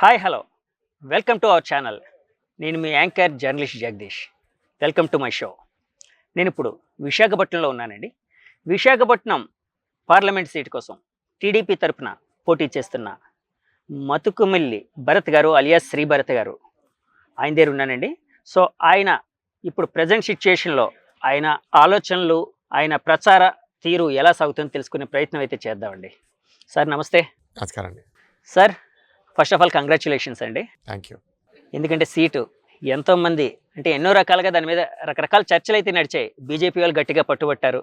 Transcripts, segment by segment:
Hi hello welcome to our channel. నేను మీ anchor journalist Jagadish. Welcome to my show. నేను ఇప్పుడు విశాఖపట్నంలో ఉన్నానండి. విశాఖపట్నం పార్లమెంట్ సీట్ కోసం టీడీపీ తరపున పోటీ చేస్తున్న మతుకుమిల్లి భరత్ గారు అలియాస్ శ్రీ భరత్ గారు ఆయన దగ్గర ఉన్నానండి. సో ఆయన ఇప్పుడు ప్రజెంట్ సిచ్యుయేషన్లో ఆయన ఆలోచనలు, ఆయన ప్రచార తీరు ఎలా సాగుతుందో తెలుసుకునే ప్రయత్నం అయితే చేద్దామండి. సార్ నమస్తే. నమస్కారం అండి. Sir first of all congratulations అండి. Thank you. ఎందుకంటే సీటు ఎంతోమంది అంటే ఎన్నో రకాలుగా దాని మీద రకరకాల చర్చలు అయితే నడిచాయి. బీజేపీ వాళ్ళు గట్టిగా పట్టుబట్టారు,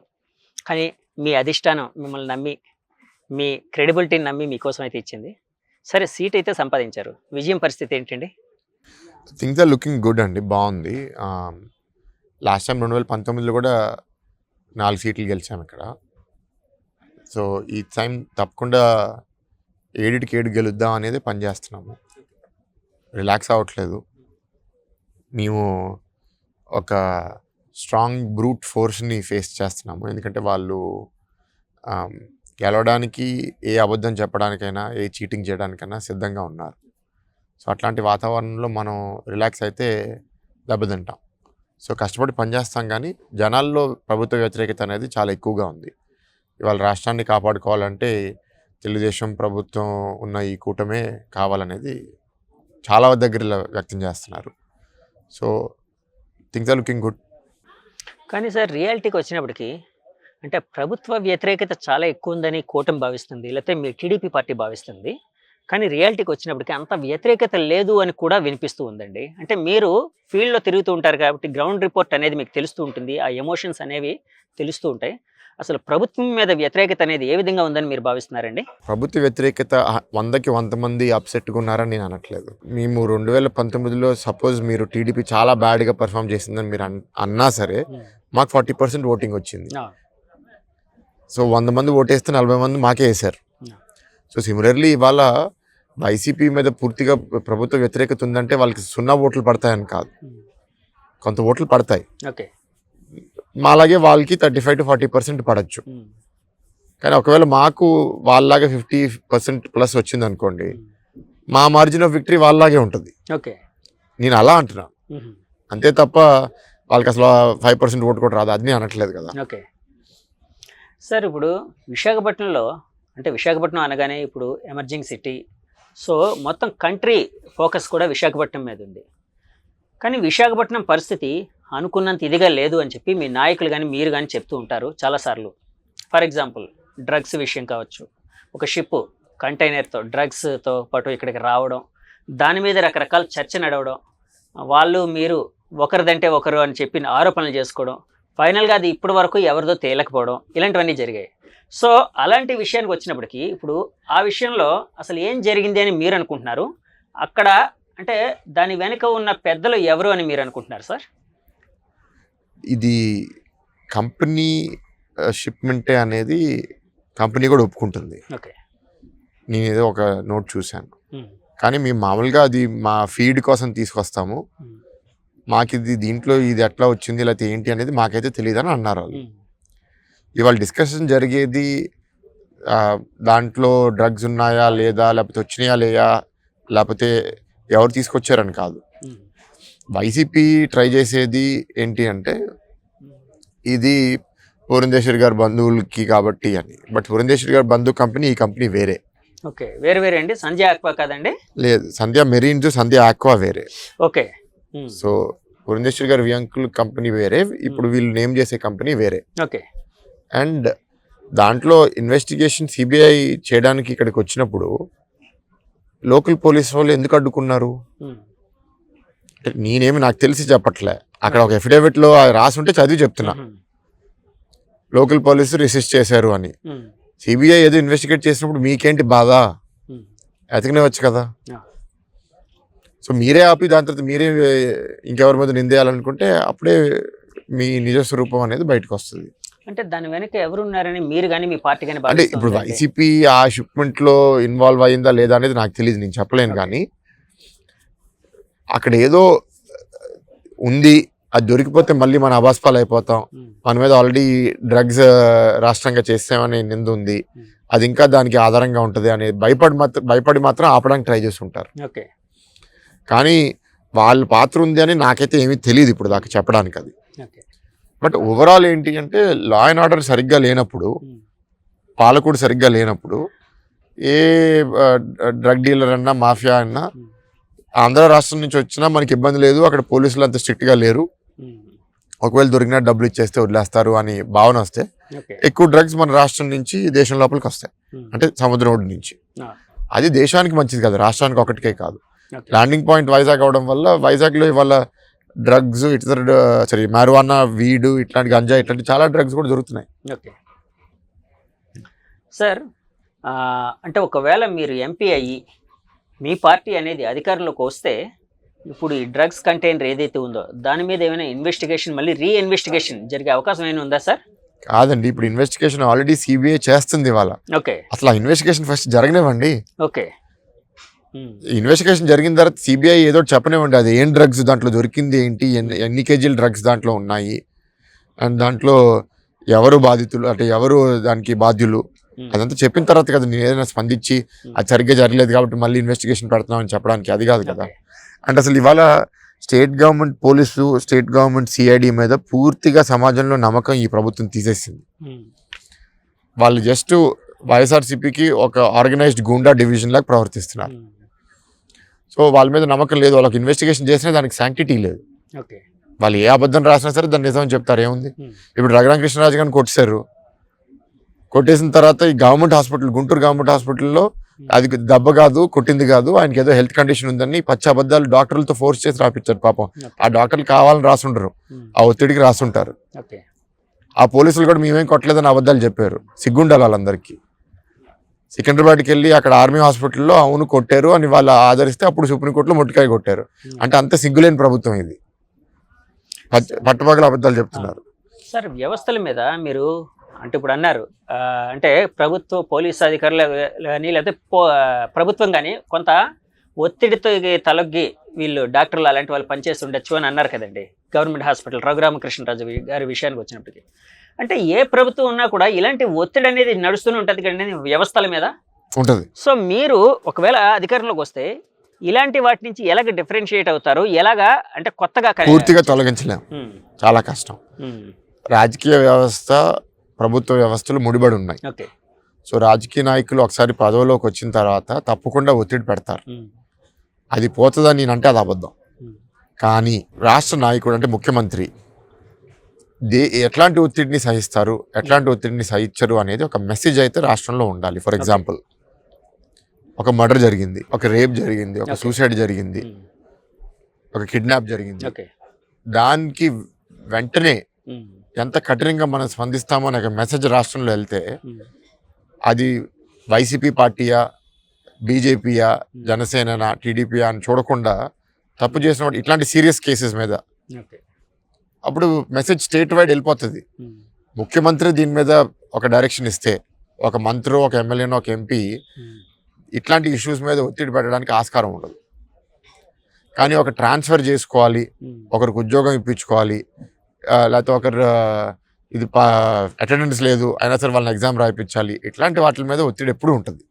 కానీ మీ అధిష్టానం మిమ్మల్ని నమ్మి, మీ క్రెడిబిలిటీని నమ్మి మీకోసం అయితే ఇచ్చింది. సరే సీట్ అయితే సంపాదించారు, విజయం పరిస్థితి ఏంటండి? థింగ్స్ ఆర్ లుకింగ్ గుడ్ అండి, బాగుంది. లాస్ట్ టైం 2019లో కూడా 4 సీట్లు గెలిచాము ఇక్కడ. సో ఈ టైం తప్పకుండా 7 గెలుద్దాం అనేది పనిచేస్తున్నాము. రిలాక్స్ అవ్వట్లేదు. మేము ఒక స్ట్రాంగ్ బ్రూట్ ఫోర్స్ని ఫేస్ చేస్తున్నాము. ఎందుకంటే వాళ్ళు గెలవడానికి ఏ అబద్ధం చెప్పడానికైనా, ఏ చీటింగ్ చేయడానికైనా సిద్ధంగా ఉన్నారు. సో అట్లాంటి వాతావరణంలో మనం రిలాక్స్ అయితే దెబ్బతింటాం. సో కష్టపడి పనిచేస్తాం, కానీ జనాల్లో ప్రభుత్వ వ్యతిరేకత అనేది చాలా ఎక్కువగా ఉంది. ఇవాళ రాష్ట్రాన్ని కాపాడుకోవాలంటే తెలుగుదేశం ప్రభుత్వం ఉన్న ఈ కూటమే కావాలనేది చాలా దగ్గర వ్యక్తం చేస్తున్నారు. So things are looking good. కానీ సార్ రియాలిటీకి వచ్చినప్పటికీ అంటే ప్రభుత్వ వ్యతిరేకత చాలా ఎక్కువ ఉందని కూటమి భావిస్తుంది, లేకపోతే మీ టీడీపీ పార్టీ భావిస్తుంది. కానీ రియాలిటీకి వచ్చినప్పటికీ అంత వ్యతిరేకత లేదు అని కూడా వినిపిస్తూ ఉందండి. అంటే మీరు ఫీల్డ్లో తిరుగుతూ ఉంటారు కాబట్టి గ్రౌండ్ రిపోర్ట్ అనేది మీకు తెలుస్తూ ఉంటుంది, ఆ ఎమోషన్స్ అనేవి తెలుస్తూ ఉంటాయి. అసలు ప్రభుత్వం మీద వ్యతిరేకత అనేది ఏ విధంగా ఉందని మీరు భావిస్తున్నారండి? ప్రభుత్వ వ్యతిరేకత 100కి 100 మంది అప్సెట్గా ఉన్నారని నేను అనట్లేదు. మేము 2019లో సపోజ్ మీరు టీడీపీ చాలా బ్యాడ్గా పర్ఫామ్ చేసిందని మీరు అన్నా సరే మాకు 40% ఓటింగ్ వచ్చింది. సో 100 మంది ఓటేస్తే 40 మంది మాకే వేశారు. సో సిమిలర్లీ ఇవాళ వైసీపీ మీద పూర్తిగా ప్రభుత్వ వ్యతిరేకత ఉందంటే వాళ్ళకి 0 ఓట్లు పడతాయని కాదు, కొంత ఓట్లు పడతాయి. ఓకే, మాలాగే వాళ్ళకి 35 to 40% పడచ్చు. కానీ ఒకవేళ మాకు వాళ్ళలాగా 50% ప్లస్ వచ్చింది అనుకోండి, మా మార్జిన్ ఆఫ్ విక్టరీ వాళ్ళలాగే ఉంటుంది. ఓకే, నేను అలా అంటున్నా అంతే తప్ప వాళ్ళకి అసలు 5% ఓటు కూడా రాదు అది నేను అనట్లేదు కదా. ఓకే సార్, ఇప్పుడు విశాఖపట్నంలో అంటే విశాఖపట్నం అనగానే ఇప్పుడు ఎమర్జింగ్ సిటీ, సో మొత్తం కంట్రీ ఫోకస్ కూడా విశాఖపట్నం మీద ఉంది. కానీ విశాఖపట్నం పరిస్థితి అనుకున్నంత ఇదిగా లేదు అని చెప్పి మీ నాయకులు కానీ మీరు కానీ చెప్తూ ఉంటారు చాలాసార్లు. ఫర్ ఎగ్జాంపుల్ డ్రగ్స్ విషయం కావచ్చు, ఒక షిప్ కంటైనర్తో డ్రగ్స్తో పాటు ఇక్కడికి రావడం, దాని మీద రకరకాల చర్చ నడవడం, వాళ్ళు మీరు ఒకరిదంటే ఒకరు అని చెప్పి ఆరోపణలు చేసుకోవడం, ఫైనల్గా అది ఇప్పటి వరకు ఎవరిదో తేలకపోవడం, ఇలాంటివన్నీ జరిగాయి. సో అలాంటి విషయానికి వచ్చినప్పటికీ ఇప్పుడు ఆ విషయంలో అసలు ఏం జరిగింది అని మీరు అనుకుంటున్నారు? అక్కడ అంటే దాని వెనుక ఉన్న పెద్దలు ఎవరు అని మీరు అనుకుంటున్నారు సార్? ఇది కంపెనీ షిప్మెంటే అనేది కంపెనీ కూడా ఒప్పుకుంటుంది. ఓకే, నేను ఏదో ఒక నోట్ చూశాను, కానీ మేము మామూలుగా అది మా ఫీడ్ కోసం తీసుకొస్తాము, మాకు ఇది దీంట్లో ఇది ఎట్లా వచ్చింది లేకపోతే ఏంటి అనేది మాకైతే తెలియదని అన్నారు వాళ్ళు. ఇవాళ డిస్కషన్ జరిగేది దాంట్లో డ్రగ్స్ ఉన్నాయా లేదా, లేకపోతే వచ్చినాయా లేదా, లేకపోతే ఎవరు తీసుకొచ్చారని కాదు. వైసీపీ ట్రై చేసేది ఏంటి అంటే ఇది పురంధేశ్వరి గారి బంధువులకి కాబట్టి అని. బట్ పురంధేశ్వరి గారి బంధువు కంపెనీ, ఈ కంపెనీ వేరే. ఓకే, వేరే వేరే అండి. సంధ్య ఆక్వా కాదండి? లేదు, సంధ్య మెరీన్స్, సంధ్య ఆక్వా వేరే. ఓకే, సో పురంధేశ్వరి గారి వ్యాంకుల కంపెనీ వేరే, ఇప్పుడు వీళ్ళు నేమ్ చేసే కంపెనీ వేరే. ఓకే, అండ్ దాంట్లో ఇన్వెస్టిగేషన్ సిబిఐ చేయడానికి ఇక్కడికి వచ్చినప్పుడు లోకల్ పోలీస్ వాళ్ళు ఎందుకు అడ్డుకున్నారు? నేనేమి నాకు తెలిసి చెప్పట్లే, అక్కడ ఒక ఎఫిడేవిట్లో రాసి ఉంటే చదివి చెప్తున్నా, లోకల్ పోలీసు రిసిస్ట్ చేశారు అని. సిబిఐ ఏదో ఇన్వెస్టిగేట్ చేసినప్పుడు మీకేంటి బాధ? ఎతకనేవచ్చు కదా. సో మీరే ఆపి దాని తర్వాత మీరే ఇంకెవరి మీద నిందేయాలనుకుంటే అప్పుడే మీ నిజ స్వరూపం అనేది బయటకు వస్తుంది. అంటే దాని వెనక ఎవరున్నారని మీరు కానీ మీ పార్టీ కానీ అంటే ఇప్పుడు వైసీపీ ఆ షిప్మెంట్లో ఇన్వాల్వ్ అయ్యిందా లేదా అనేది నాకు తెలియదు, నేను చెప్పలేను. కానీ అక్కడ ఏదో ఉంది, అది దొరికిపోతే మళ్ళీ మన అబాస్పాలు అయిపోతాం, మన మీద ఆల్రెడీ డ్రగ్స్ రాష్ట్రంగా చేస్తామని నింద ఉంది, అది ఇంకా దానికి ఆధారంగా ఉంటుంది అని భయపడి మాత్రం ఆపడానికి ట్రై చేస్తుంటారు. ఓకే. కానీ వాళ్ళ పాత్ర ఉంది అని నాకైతే ఏమీ తెలియదు ఇప్పుడు దాకా చెప్పడానికి అది. ఓకే. బట్ ఓవరాల్ ఏంటి అంటే లా అండ్ ఆర్డర్ సరిగ్గా లేనప్పుడు, పాలకుడు సరిగ్గా లేనప్పుడు ఏ డ్రగ్ డీలర్ అన్నా మాఫియా అన్నా ఆంధ్ర రాష్ట్రం నుంచి వచ్చినా మనకి ఇబ్బంది లేదు, అక్కడ పోలీసులు అంత స్ట్రిక్ట్గా లేరు, ఒకవేళ దొరికినా డబ్బులు ఇచ్చేస్తే వదిలేస్తారు అని భావన వస్తే ఎక్కువ డ్రగ్స్ మన రాష్ట్రం నుంచి దేశం లోపలికి వస్తాయి, అంటే సముద్రం ఒడ్డు నుంచి. అది దేశానికి మంచిది కదా, రాష్ట్రానికి ఒకటికే కాదు. ల్యాండింగ్ పాయింట్ వైజాగ్ అవడం వల్ల వైజాగ్లో ఇవాళ డ్రగ్స్ marijuana, వీడు, ఇట్లాంటి గంజా, ఇట్లాంటి చాలా డ్రగ్స్ కూడా దొరుకుతున్నాయి. ఓకే సార్, అంటే ఒకవేళ మీరు ఎంపీ అయ్యి మీ పార్టీ అనేది అధికారంలోకి వస్తే ఇప్పుడు ఈ డ్రగ్స్ కంటైనర్ ఏదైతే ఉందో దాని మీద ఏమైనా ఇన్వెస్టిగేషన్, మళ్ళీ రీఇన్వెస్టిగేషన్ జరిగే అవకాశం ఏమైనా ఉందా సార్? కాదండి, ఇప్పుడు ఇన్వెస్టిగేషన్ ఆల్రెడీ సిబిఐ చేస్తుంది ఇవాళ. ఓకే. అసలు ఆ ఇన్వెస్టిగేషన్ ఫస్ట్ జరగనివ్వండి. ఓకే. ఇన్వెస్టిగేషన్ జరిగిన తర్వాత సిబిఐ ఏదో చెప్పనివ్వండి, అది ఏం డ్రగ్స్ దాంట్లో దొరికింది ఏంటి, ఎన్ని కేజీలు డ్రగ్స్ దాంట్లో ఉన్నాయి, అండ్ దాంట్లో ఎవరు బాధితులు, అంటే ఎవరు దానికి బాధ్యులు, అదంతా చెప్పిన తర్వాత కదా నేను ఏదైనా స్పందించి అది సరిగ్గా జరగలేదు కాబట్టి మళ్ళీ ఇన్వెస్టిగేషన్ పెడుతున్నామని చెప్పడానికి. అది కాదు కదా. అంటే అసలు ఇవాళ state government police, state government CID మీద పూర్తిగా సమాజంలో నమ్మకం ఈ ప్రభుత్వం తీసేసింది. వాళ్ళు జస్ట్ వైఎస్ఆర్సీపీకి ఒక ఆర్గనైజ్డ్ గూండా డివిజన్ లాగా ప్రవర్తిస్తున్నారు. సో వాళ్ళ మీద నమ్మకం లేదు, వాళ్ళకి ఇన్వెస్టిగేషన్ చేసినా దానికి శాంక్టిటీ లేదు. వాళ్ళు ఏ అబద్ధం రాసినా సరే దాన్ని నిజం చెప్తారు, ఏముంది. ఇప్పుడు రఘురామకృష్ణరాజు గారిని కొట్టేశారు, కొట్టేసిన తర్వాత ఈ గవర్నమెంట్ హాస్పిటల్, గుంటూరు గవర్నమెంట్ హాస్పిటల్లో అది దెబ్బ కాదు, కొట్టింది కాదు, ఆయనకి ఏదో హెల్త్ కండిషన్ ఉందని పచ్చి అబద్ధాలు డాక్టర్లతో ఫోర్స్ చేసి రాపించారు. పాపం ఆ డాక్టర్లు కావాలని రాసుండరు, ఆ ఒత్తిడికి రాసుంటారు. ఆ పోలీసులు కూడా మేమేం కొట్టలేదని అబద్ధాలు చెప్పారు. సిగ్గుండాలి వాళ్ళందరికీ. సికింద్రాబాద్కి వెళ్ళి అక్కడ ఆర్మీ హాస్పిటల్లో అవును కొట్టారు అని వాళ్ళు ఆదరిస్తే అప్పుడు సుప్రీంకోర్టులో మొట్టికాయ కొట్టారు. అంటే అంత సిగ్గులేని ప్రభుత్వం ఇది, పట్టుపగల అబద్ధాలు చెప్తున్నారు. సార్, వ్యవస్థల మీద మీరు అంటే ఇప్పుడు అన్నారు, అంటే ప్రభుత్వ పోలీసు అధికారులు కానీ లేకపోతే ప్రభుత్వం కానీ కొంత ఒత్తిడితో తలొగ్గి వీళ్ళు డాక్టర్లు అలాంటి వాళ్ళు పనిచేసి ఉండొచ్చు అని అన్నారు కదండి. గవర్నమెంట్ హాస్పిటల్ రఘురామకృష్ణరాజు గారి విషయానికి వచ్చినప్పటికీ, అంటే ఏ ప్రభుత్వం ఉన్నా కూడా ఇలాంటి ఒత్తిడి అనేది నడుస్తూనే ఉంటుంది కదండి వ్యవస్థల మీద ఉంటుంది. సో మీరు ఒకవేళ అధికారంలోకి వస్తే ఇలాంటి వాటి నుంచి ఎలాగ డిఫరెన్షియేట్ అవుతారు, ఎలాగా అంటే కొత్తగా పూర్తిగా తొలగించలేము, చాలా కష్టం. రాజకీయ వ్యవస్థ, ప్రభుత్వ వ్యవస్థలు ముడిపడి ఉన్నాయి. సో రాజకీయ నాయకులు ఒకసారి పదవిలోకి వచ్చిన తర్వాత తప్పకుండా ఒత్తిడి పెడతారు, అది పోతుందని నేనంటే అది అబద్ధం. కానీ రాష్ట్ర నాయకుడు అంటే ముఖ్యమంత్రి ఎట్లాంటి ఒత్తిడిని సహిస్తారు, ఎట్లాంటి ఒత్తిడిని సహించరు అనేది ఒక మెసేజ్ అయితే రాష్ట్రంలో ఉండాలి. ఫర్ ఎగ్జాంపుల్, ఒక మర్డర్ జరిగింది, ఒక రేప్ జరిగింది, ఒక సూసైడ్ జరిగింది, ఒక కిడ్నాప్ జరిగింది, దానికి వెంటనే ఎంత కఠినంగా మనం స్పందిస్తామో అనే మెసేజ్ రాష్ట్రంలో వెళ్తే అది వైసీపీ పార్టీయా, బీజేపీయా, జనసేన, టీడీపీయా అని చూడకుండా తప్పు చేసిన ఇట్లాంటి సీరియస్ కేసెస్ మీద అప్పుడు మెసేజ్ స్టేట్ వైడ్ వెళ్ళిపోతుంది. ముఖ్యమంత్రి దీని మీద ఒక డైరెక్షన్ ఇస్తే ఒక మంత్రి, ఒక ఎమ్మెల్యేనో, ఒక ఎంపీ ఇట్లాంటి ఇష్యూస్ మీద ఒత్తిడి పెట్టడానికి ఆస్కారం ఉండదు. కానీ ఒక ట్రాన్స్ఫర్ చేసుకోవాలి, ఒకరికి ఉద్యోగం ఇప్పించుకోవాలి, లేకపోతే ఒకరు ఇది అటెండెన్స్ లేదు అయినా సరే వాళ్ళని ఎగ్జామ్ రాయిపించాలి, ఇట్లాంటి వాటి మీద ఒత్తిడి ఎప్పుడు ఉంటుంది.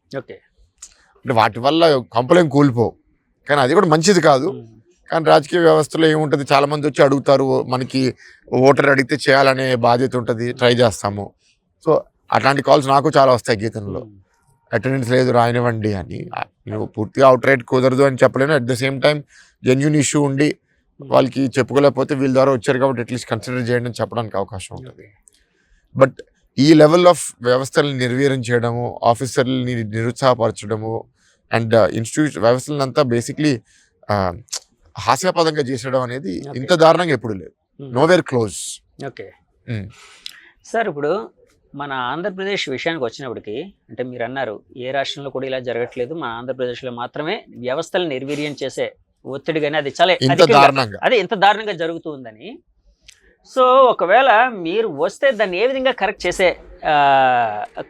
అంటే వాటి వల్ల కంపలేం కూలిపోవు, కానీ అది కూడా మంచిది కాదు. కానీ రాజకీయ వ్యవస్థలో ఏముంటుంది, చాలామంది వచ్చి అడుగుతారు, మనకి ఓటర్ అడిగితే చేయాలనే బాధ్యత ఉంటుంది, ట్రై చేస్తాము. సో అట్లాంటి కాల్స్ నాకు చాలా వస్తాయి గీతంలో, అటెండెన్స్ లేదు రాయనివ్వండి అని. నువ్వు పూర్తిగా అవుట్ రైట్ కుదరదు అని చెప్పలేను, at the same time genuine issue ఉండి వాళ్ళకి చెప్పుకోలేకపోతే వీళ్ళ ద్వారా వచ్చారు కాబట్టి అట్లీస్ట్ కన్సిడర్ చేయండి అని చెప్పడానికి అవకాశం ఉంటుంది. బట్ ఈ లెవెల్ ఆఫ్ వ్యవస్థలను నిర్వీర్యం చేయడము, ఆఫీసర్లని నిరుత్సాహపరచడము అండ్ వ్యవస్థలను అంతా బేసిక్లీ హాస్యాపదంగా చేసడం అనేది ఇంత దారుణంగా ఎప్పుడు లేదు. Nowhere close. ఓకే సార్, ఇప్పుడు మన ఆంధ్రప్రదేశ్ విషయానికి వచ్చినప్పటికీ, అంటే మీరు అన్నారు ఏ రాష్ట్రంలో కూడా ఇలా జరగట్లేదు, మన ఆంధ్రప్రదేశ్లో మాత్రమే వ్యవస్థలు నిర్వీర్యం చేసే ఒత్తిడి కానీ అది చాలా అదే ఇంత దారుణంగా జరుగుతుందని. సో ఒకవేళ మీరు వస్తే దాన్ని ఏ విధంగా కరెక్ట్ చేసే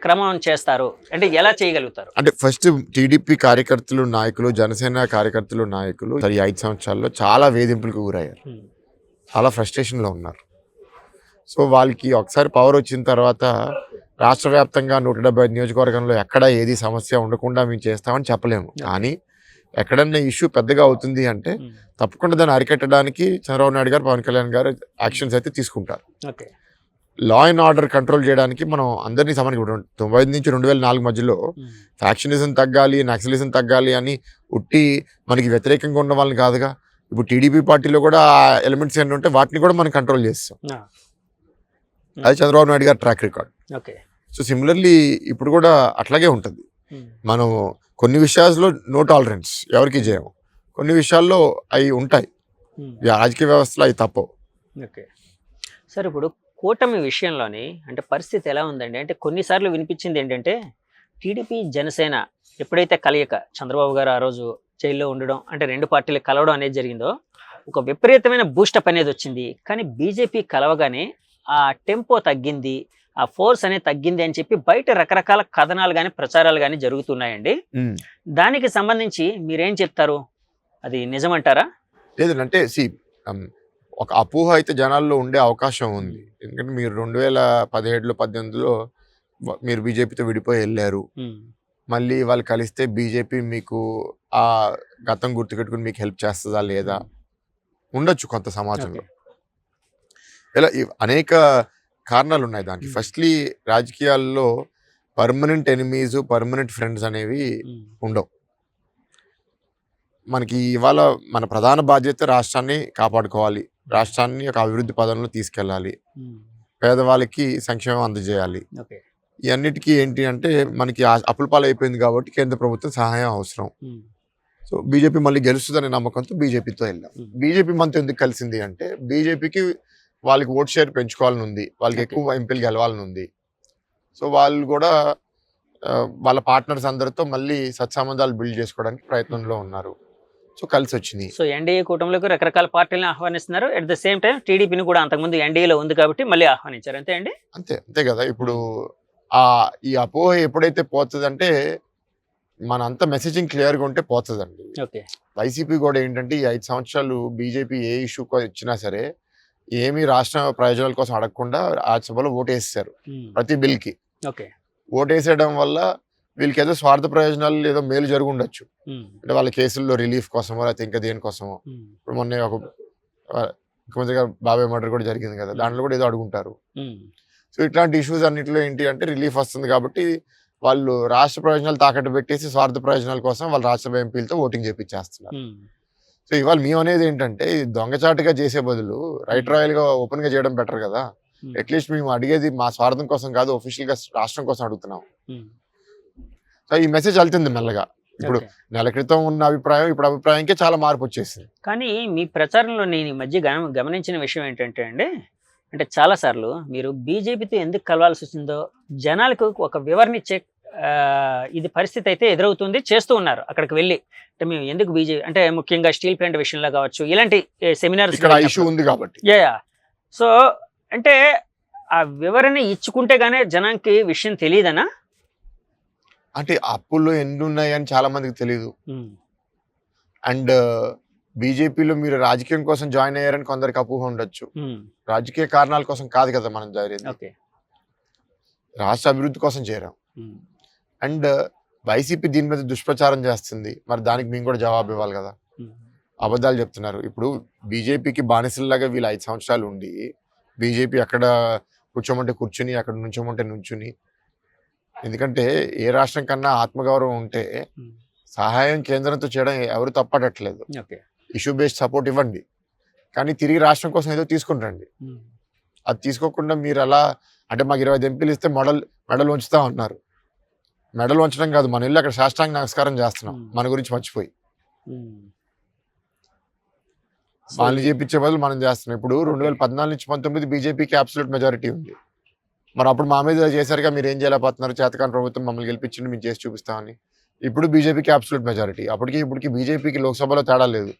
క్రమం చేస్తారు, అంటే ఎలా చేయగలుగుతారు? అంటే ఫస్ట్ టీడీపీ కార్యకర్తలు, నాయకులు, జనసేన కార్యకర్తలు, నాయకులు ఈ 5 సంవత్సరాల్లో చాలా వేధింపులకు గురయ్యారు, చాలా ఫ్రస్ట్రేషన్లో ఉన్నారు. సో వాళ్ళకి ఒకసారి పవర్ వచ్చిన తర్వాత రాష్ట్ర వ్యాప్తంగా 175 నియోజకవర్గంలో ఎక్కడ ఏది సమస్య ఉండకుండా మేము చేస్తామని చెప్పలేము. కానీ ఎక్కడన్నా ఇష్యూ పెద్దగా అవుతుంది అంటే తప్పకుండా దాన్ని అరికట్టడానికి చంద్రబాబు నాయుడు గారు, పవన్ కళ్యాణ్ గారు యాక్షన్స్ అయితే తీసుకుంటారు. Okay. Law and order control చేయడానికి మనం అందరినీ సమానంగా 95 నుంచి 2004 మధ్యలో ఫ్యాక్షనిజం తగ్గాలి, నక్సలిజం తగ్గాలి అని ఉట్టి మనకి వ్యతిరేకంగా ఉన్న వాళ్ళని కాదుగా. ఇప్పుడు టీడీపీ పార్టీలో కూడా ఎలిమెంట్స్ ఏమైనా ఉంటే వాటిని కూడా మనం కంట్రోల్ చేస్తాం. అది చంద్రబాబు నాయుడు గారి track record. Okay. So similarly ఇప్పుడు కూడా అట్లాగే ఉంటుంది. మనం కొన్ని విషయాల్లో నో టాలరెన్స్ ఎవరికి చేయము, కొన్ని విషయాల్లో అవి ఉంటాయి, రాజకీయ వ్యవస్థలో అవి తప్పవు. ఓకే సార్, ఇప్పుడు కూటమి విషయంలోని అంటే పరిస్థితి ఎలా ఉందండి? అంటే కొన్నిసార్లు వినిపించింది ఏంటంటే టీడీపీ జనసేన ఎప్పుడైతే కలయిక చంద్రబాబు గారు ఆ రోజు జైల్లో ఉండడం అంటే రెండు పార్టీలు కలవడం అనేది జరిగిందో ఒక విపరీతమైన బూస్టప్ అనేది వచ్చింది. కానీ బీజేపీ కలవగానే ఆ టెంపో తగ్గింది, ఆ ఫోర్స్ అనేది తగ్గింది అని చెప్పి బయట రకరకాల కథనాలు కానీ ప్రచారాలు కానీ జరుగుతున్నాయండి. దానికి సంబంధించి మీరేం చెప్తారు? అది నిజమంటారా? లేదంటే ఒక అపోహ అయితే జనాల్లో ఉండే అవకాశం ఉంది. ఎందుకంటే మీరు 2017లో 18లో మీరు బీజేపీతో విడిపోయి వెళ్ళారు. మళ్ళీ వాళ్ళు కలిస్తే బీజేపీ మీకు ఆ గతం గుర్తుపెట్టుకుని మీకు హెల్ప్ చేస్తుందా లేదా ఉండొచ్చు కొంత సమాజంలో. ఇలా అనేక కారణాలు ఉన్నాయి దానికి. ఫస్ట్లీ రాజకీయాల్లో పర్మనెంట్ ఎనిమీస్, పర్మనెంట్ ఫ్రెండ్స్ అనేవి ఉండవు. మనకి ఇవాళ మన ప్రధాన బాధ్యత రాష్ట్రాన్ని కాపాడుకోవాలి, రాష్ట్రాన్ని ఒక అభివృద్ధి పదంలో తీసుకెళ్ళాలి, పేదవాళ్ళకి సంక్షేమం అందజేయాలి. ఈ అన్నిటికీ ఏంటి అంటే మనకి అప్పుల పాలు అయిపోయింది కాబట్టి కేంద్ర ప్రభుత్వం సహాయం అవసరం. సో బీజేపీ మళ్ళీ గెలుస్తుందనే నమ్మకంతో బీజేపీతో వెళ్ళాం. బీజేపీ మనతో ఎందుకు కలిసింది అంటే బీజేపీకి వాళ్ళకి ఓట్ షేర్ పెంచుకోవాలని ఉంది, వాళ్ళకి ఎక్కువ ఎంపీలు గెలవాలని ఉంది. సో వాళ్ళు కూడా వాళ్ళ పార్ట్నర్స్ అందరితో మళ్ళీ సత్సంబంధాలు బిల్డ్ చేసుకోవడానికి ప్రయత్నంలో ఉన్నారు. సో కలిసి వచ్చింది. సో ఎన్డీఏ కూటమిలోకి రకరకాల పార్టీలను ఆహ్వానిస్తున్నారు. అట్ ద సేమ్ టైం టీడీపీని కూడా అంతకుముందు ఎన్డీఏలో ఉంది కాబట్టి మళ్ళీ ఆహ్వానించారు. అంతే అండి? అంతే కదా. ఇప్పుడు ఈ అపోహ ఎప్పుడైతే పోతుందంటే మనంతా మెసేజింగ్ క్లియర్గా ఉంటే పోతుందండి. వైసీపీ కూడా ఏంటంటే ఈ 5 సంవత్సరాలు బీజేపీ ఏ ఇష్యూ ఇచ్చినా సరే ఏమీ రాష్ట్ర ప్రయోజనాల కోసం అడగకుండా రాజ్యసభలో ఓటేసారు ప్రతి బిల్కి. ఓటేసేయడం వల్ల వీళ్ళకి ఏదో స్వార్థ ప్రయోజనాలు ఏదో మేలు జరిగి ఉండొచ్చు. అంటే వాళ్ళ కేసుల్లో రిలీఫ్ కోసమో లేకపోతే ఇంకా దేనికోసమో. ఇప్పుడు మొన్న ఒక ముఖ్యమంత్రి గారు బాబాయ్ మర్డర్ కూడా జరిగింది కదా, దాంట్లో కూడా ఏదో అడుగుంటారు. సో ఇట్లాంటి ఇష్యూస్ అన్నింటిలో ఏంటి అంటే రిలీఫ్ వస్తుంది కాబట్టి వాళ్ళు రాష్ట్ర ప్రయోజనాలు తాకట్టు పెట్టేసి స్వార్థ ప్రయోజనాల కోసం వాళ్ళ రాష్ట్రసభ ఎంపీలతో ఓటింగ్ చేపించేస్తున్నారు. సో ఇవాళ మేము అనేది ఏంటంటే దొంగచాటుగా చేసే బదులు రైట్ రాయల్గా ఓపెన్గా చేయడం బెటర్ కదా. అట్లీస్ట్ మేము అడిగేది మా స్వార్థం కోసం కాదు, ఒఫీషియల్గా రాష్ట్రం కోసం అడుగుతున్నాం. సో ఈ మెసేజ్ వెళ్తుంది మెల్లగా. ఇప్పుడు నెల క్రితం ఉన్న అభిప్రాయం ఇప్పుడు అభిప్రాయంకే చాలా మార్పు వచ్చేసింది. కానీ మీ ప్రచారంలో నేను ఈ మధ్య గమనించిన విషయం ఏంటంటే అండి, అంటే చాలాసార్లు మీరు బీజేపీతో ఎందుకు కలవాల్సి వచ్చిందో జనాలకు ఒక వివరణ ఇచ్చే ఇది పరిస్థితి అయితే ఎదురవుతుంది, చేస్తూ ఉన్నారు. అక్కడికి వెళ్ళి అంటే మేము ఎందుకు బీజేపీ అంటే ముఖ్యంగా స్టీల్ ప్లాంట్ విషయంలో కావచ్చు, ఇలాంటి సెమినార్స్ ఇష్యూ ఉంది కాబట్టి. సో అంటే ఆ వివరణ ఇచ్చుకుంటే గానీ జనానికి విషయం తెలియదనా? అంటే అప్పుల్లో ఎన్ని ఉన్నాయని చాలా మందికి తెలియదు. అండ్ బీజేపీలో మీరు రాజకీయం కోసం జాయిన్ అయ్యారని కొందరికి అపోహ ఉండొచ్చు. రాజకీయ కారణాల కోసం కాదు కదా మనం జాయిన్, రాష్ట్ర అభివృద్ధి కోసం చేరాం. అండ్ వైసీపీ దీని మీద దుష్ప్రచారం చేస్తుంది, మరి దానికి మేము కూడా జవాబు ఇవ్వాలి కదా. అబద్ధాలు చెప్తున్నారు. ఇప్పుడు బీజేపీకి బానిసల్లాగా వీళ్ళు 5 సంవత్సరాలు ఉండి బీజేపీ అక్కడ కూర్చోమంటే కూర్చుని అక్కడ నుంచోమంటే నుంచుని, ఎందుకంటే ఏ రాష్ట్రం కన్నా ఆత్మగౌరవం ఉంటే సహాయం కేంద్రంతో చేయడం ఎవరు తప్పటట్లేదు. ఇష్యూ బేస్డ్ సపోర్ట్ ఇవ్వండి, కానీ తిరిగి రాష్ట్రం కోసం ఏదో తీసుకుంటండి. అది తీసుకోకుండా మీరు అలా అంటే మాకు 25 ఎంపీలు ఇస్తే మెడల్ ఉంచుతా ఉన్నారు. మెడల్ ఉంచడం కాదు, మన ఇల్లు అక్కడ సాష్టాంగ నమస్కారం చేస్తున్నాం మన గురించి మర్చిపోయి. వాళ్ళని చేపించే బదులు మనం చేస్తున్నాం. ఇప్పుడు 2014 నుంచి 19 బీజేపీకి అబ్సల్యూట్ మెజారిటీ ఉంది. మరి అప్పుడు మా మీద చేశారుగా, మీరు ఏం చేయలేకపోతున్నారు, చేతకాని ప్రభుత్వం మమ్మల్ని గెలిపించింది మేము చేసి చూపిస్తామని. ఇప్పుడు బీజేపీకి అబ్సల్యూట్ మెజారిటీ. అప్పటికి ఇప్పటికి బీజేపీకి లోక్సభలో తేడా లేదు.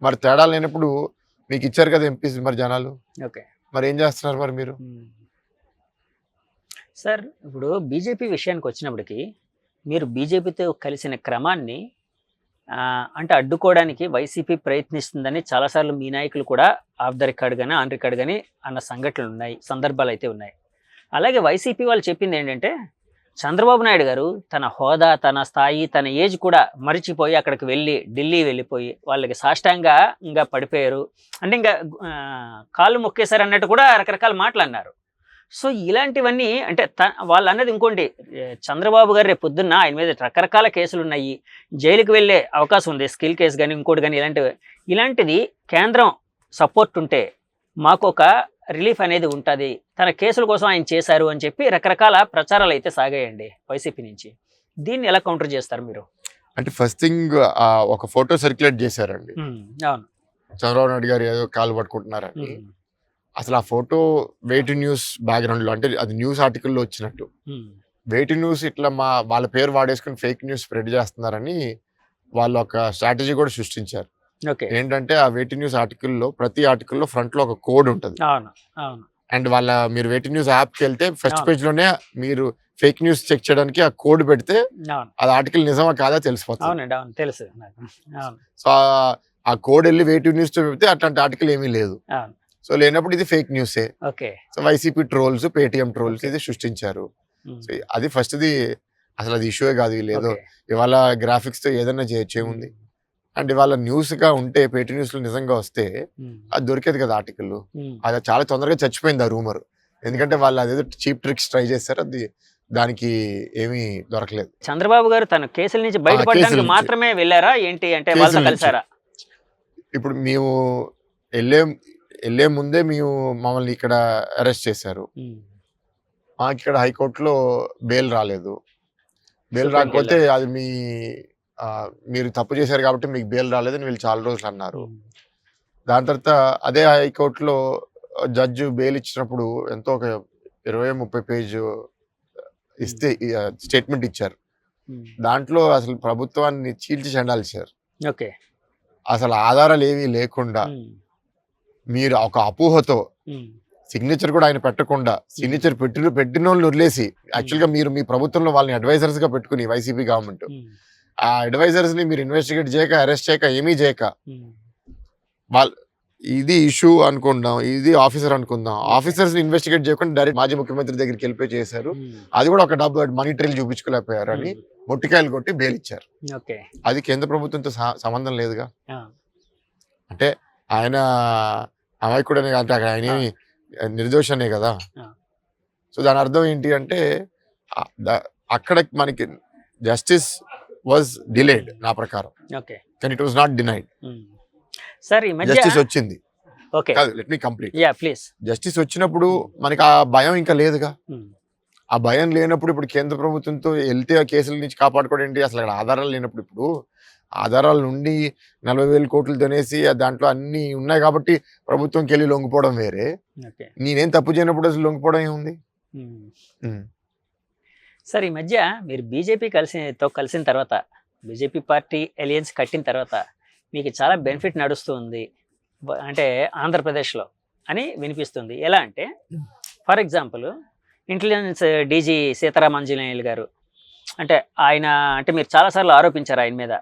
మరి తేడా లేనప్పుడు మీకు ఇచ్చారు కదా ఎంపీస్, మరి జనాలు మరి ఏం చేస్తున్నారు మరి మీరు? సార్ ఇప్పుడు బీజేపీ విషయానికి వచ్చినప్పటికీ మీరు బీజేపీతో కలిసిన క్రమాన్ని అంటే అడ్డుకోవడానికి వైసీపీ ప్రయత్నిస్తుందని చాలాసార్లు మీ నాయకులు కూడా ఆఫ్ ద రికార్డ్ కానీ ఆన్ రికార్డ్ కానీ అన్న సంఘటనలు ఉన్నాయి, సందర్భాలు అయితే ఉన్నాయి. అలాగే వైసీపీ వాళ్ళు చెప్పింది ఏంటంటే చంద్రబాబు నాయుడు గారు తన హోదా, తన స్థాయి, తన ఏజ్ కూడా మరిచిపోయి అక్కడికి వెళ్ళి ఢిల్లీ వెళ్ళిపోయి వాళ్ళకి సాష్టాంగంగా పడిపోయారు, అంటే ఇంకా కాళ్ళు మొక్కేశారు అన్నట్టు కూడా రకరకాల మాటలు అన్నారు. సో ఇలాంటివన్నీ అంటే వాళ్ళు అన్నది ఇంకోటి, చంద్రబాబు గారు రేపు పొద్దున్న ఆయన మీద రకరకాల కేసులు ఉన్నాయి, జైలుకి వెళ్ళే అవకాశం ఉంది, స్కిల్ కేసు కానీ ఇంకోటి కానీ ఇలాంటిది కేంద్రం సపోర్ట్ ఉంటే మాకు ఒక రిలీఫ్ అనేది ఉంటుంది, తన కేసుల కోసం ఆయన చేశారు అని చెప్పి రకరకాల ప్రచారాలు అయితే సాగాయండి వైసీపీ నుంచి. దీన్ని ఎలా కౌంటర్ చేస్తారు మీరు? అంటే ఫస్ట్ థింగ్ ఒక ఫోటో సర్క్యులేట్ చేశారండి, అవును, చంద్రబాబు నాయుడు గారు ఏదో కాలు పట్టుకుంటున్నారని. అసలు ఆ ఫోటో వెయిట్ న్యూస్ బ్యాక్గ్రౌండ్ లో, అంటే అది న్యూస్ ఆర్టికల్లో వచ్చినట్టు, వెయిట్ న్యూస్ ఇట్లా వాళ్ళ పేరు వాడేసుకుని ఫేక్ న్యూస్ స్ప్రెడ్ చేస్తున్నారని వాళ్ళు ఒక స్ట్రాటజీ కూడా సృష్టించారు. ఏంటంటే ఆ వెయిట్ న్యూస్ ఆర్టికల్లో ప్రతి ఆర్టికల్లో ఫ్రంట్ లో ఒక కోడ్ ఉంటుంది. అండ్ మీరు వెయిట్ న్యూస్ యాప్కి వెళ్తే ఫస్ట్ పేజ్ లోనే మీరు ఫేక్ న్యూస్ చెక్ చేయడానికి ఆ కోడ్ పెడితే అది ఆర్టికల్ నిజమా కాదా తెలిసిపోతుంది. సో ఆ కోడ్ వెళ్ళి వెయిట్ న్యూస్ తో పెడితే అట్లాంటి ఆర్టికల్ ఏమీ లేదు. సో లేనప్పుడు ఇది ఫేక్ న్యూసే. So YCP trolls, Paytm trolls ఇది సృష్టించారు. సో అది ఫస్ట్ ది, అసలు అది ఇష్యూయే కాదు. లేదో ఇవాళ గ్రాఫిక్స్ తో ఏదైనా చేయొచ్చు, ఏముంది. అండ్ ఇవాళ న్యూస్ గా ఉంటే పేటీ న్యూస్ లో నిజంగా వస్తే అది దొరికేది కదా ఆర్టికల్. అది చాలా తొందరగా చచ్చిపోయింది ఆ రూమర్, ఎందుకంటే వాళ్ళు అదేదో చీప్ ట్రిక్స్ ట్రై చేస్తారు, అది దానికి ఏమీ దొరకలేదు. చంద్రబాబు గారు తన కేసుల నుంచి బయటపడడానికి మాత్రమే వెళ్ళారా ఏంటి, అంటే వాళ్ళతో కలిసారా? ఇప్పుడు మేము వెళ్ళే ముందే మమ్మల్ని ఇక్కడ అరెస్ట్ చేశారు. మాకు ఇక్కడ హైకోర్టులో బెయిల్ రాలేదు. బెయిల్ రాకపోతే అది మీరు తప్పు చేశారు కాబట్టి మీకు బెయిల్ రాలేదని వీళ్ళు చాలా రోజులు అన్నారు. దాని తర్వాత అదే హైకోర్టులో జడ్జి బెయిల్ ఇచ్చినప్పుడు ఎంతో ఒక 20-30 పేజీ ఇస్తే స్టేట్మెంట్ ఇచ్చారు. దాంట్లో అసలు ప్రభుత్వాన్ని చీల్చి చెండాల్చారు. అసలు ఆధారాలు ఏమీ లేకుండా మీరు ఒక అపోహతో సిగ్నేచర్ కూడా ఆయన పెట్టకుండా సిగ్నేచర్ పెట్టిన వాళ్ళు వదిలేసి, యాక్చువల్గా మీరు మీ ప్రభుత్వంలో వాళ్ళని అడ్వైజర్స్ గా పెట్టుకుని వైసీపీ గవర్నమెంట్ ఆ అడ్వైజర్స్ ని మీరు ఇన్వెస్టిగేట్ చేయక, అరెస్ట్ చేయక, ఏమీ చేయక, వాళ్ళు ఇది ఇష్యూ అనుకుందాం, ఇది ఆఫీసర్ అనుకుందాం, ఆఫీసర్స్ ని ఇన్వెస్టిగేట్ చేయకుండా డైరెక్ట్ మాజీ ముఖ్యమంత్రి దగ్గరికి వెళ్ళిపోయి చేశారు. అది కూడా ఒక డబ్బు మనీ ట్రైల్ చూపించుకోలేకపోయారు అని మొట్టికాయలు కొట్టి బెయిల్ ఇచ్చారు. అది కేంద్ర ప్రభుత్వంతో సంబంధం లేదుగా. అంటే ఆయన అమాయకుడనే, అంటే ఆయన నిర్దోషనే కదా. సో దాని అర్థం ఏంటి అంటే అక్కడ మనకి జస్టిస్ వాజ్ డిలేడ్ నా ప్రకారం, కానీ it was not denied. Justice వచ్చింది. Let me complete. జస్టిస్ వచ్చినప్పుడు మనకి ఆ భయం ఇంకా లేదుగా. ఆ భయం లేనప్పుడు ఇప్పుడు కేంద్ర ప్రభుత్వంతో వెళ్తే ఆ కేసుల నుంచి కాపాడుకోవడం ఏంటి? అసలు అక్కడ ఆధారాలు లేనప్పుడు, ఇప్పుడు ఆధారాల నుండి 40,000 కోట్లు తినేసి దాంట్లో అన్ని ఉన్నాయి కాబట్టి ప్రభుత్వంకి వెళ్ళి లొంగిపోవడం వేరే. నేనేం తప్పు చేయనప్పుడు అసలు లొంగిపోవడం ఏముంది? సార్ ఈ మధ్య మీరు బీజేపీ కలిసిన తర్వాత, బీజేపీ పార్టీ అలయన్స్ కట్టిన తర్వాత మీకు చాలా బెనిఫిట్ నడుస్తూ ఉంది అంటే ఆంధ్రప్రదేశ్లో అని వినిపిస్తుంది. ఎలా అంటే for example intelligence DG Seetharamanjaneyulu garu, అంటే ఆయన అంటే మీరు చాలాసార్లు ఆరోపించారు ఆయన మీద,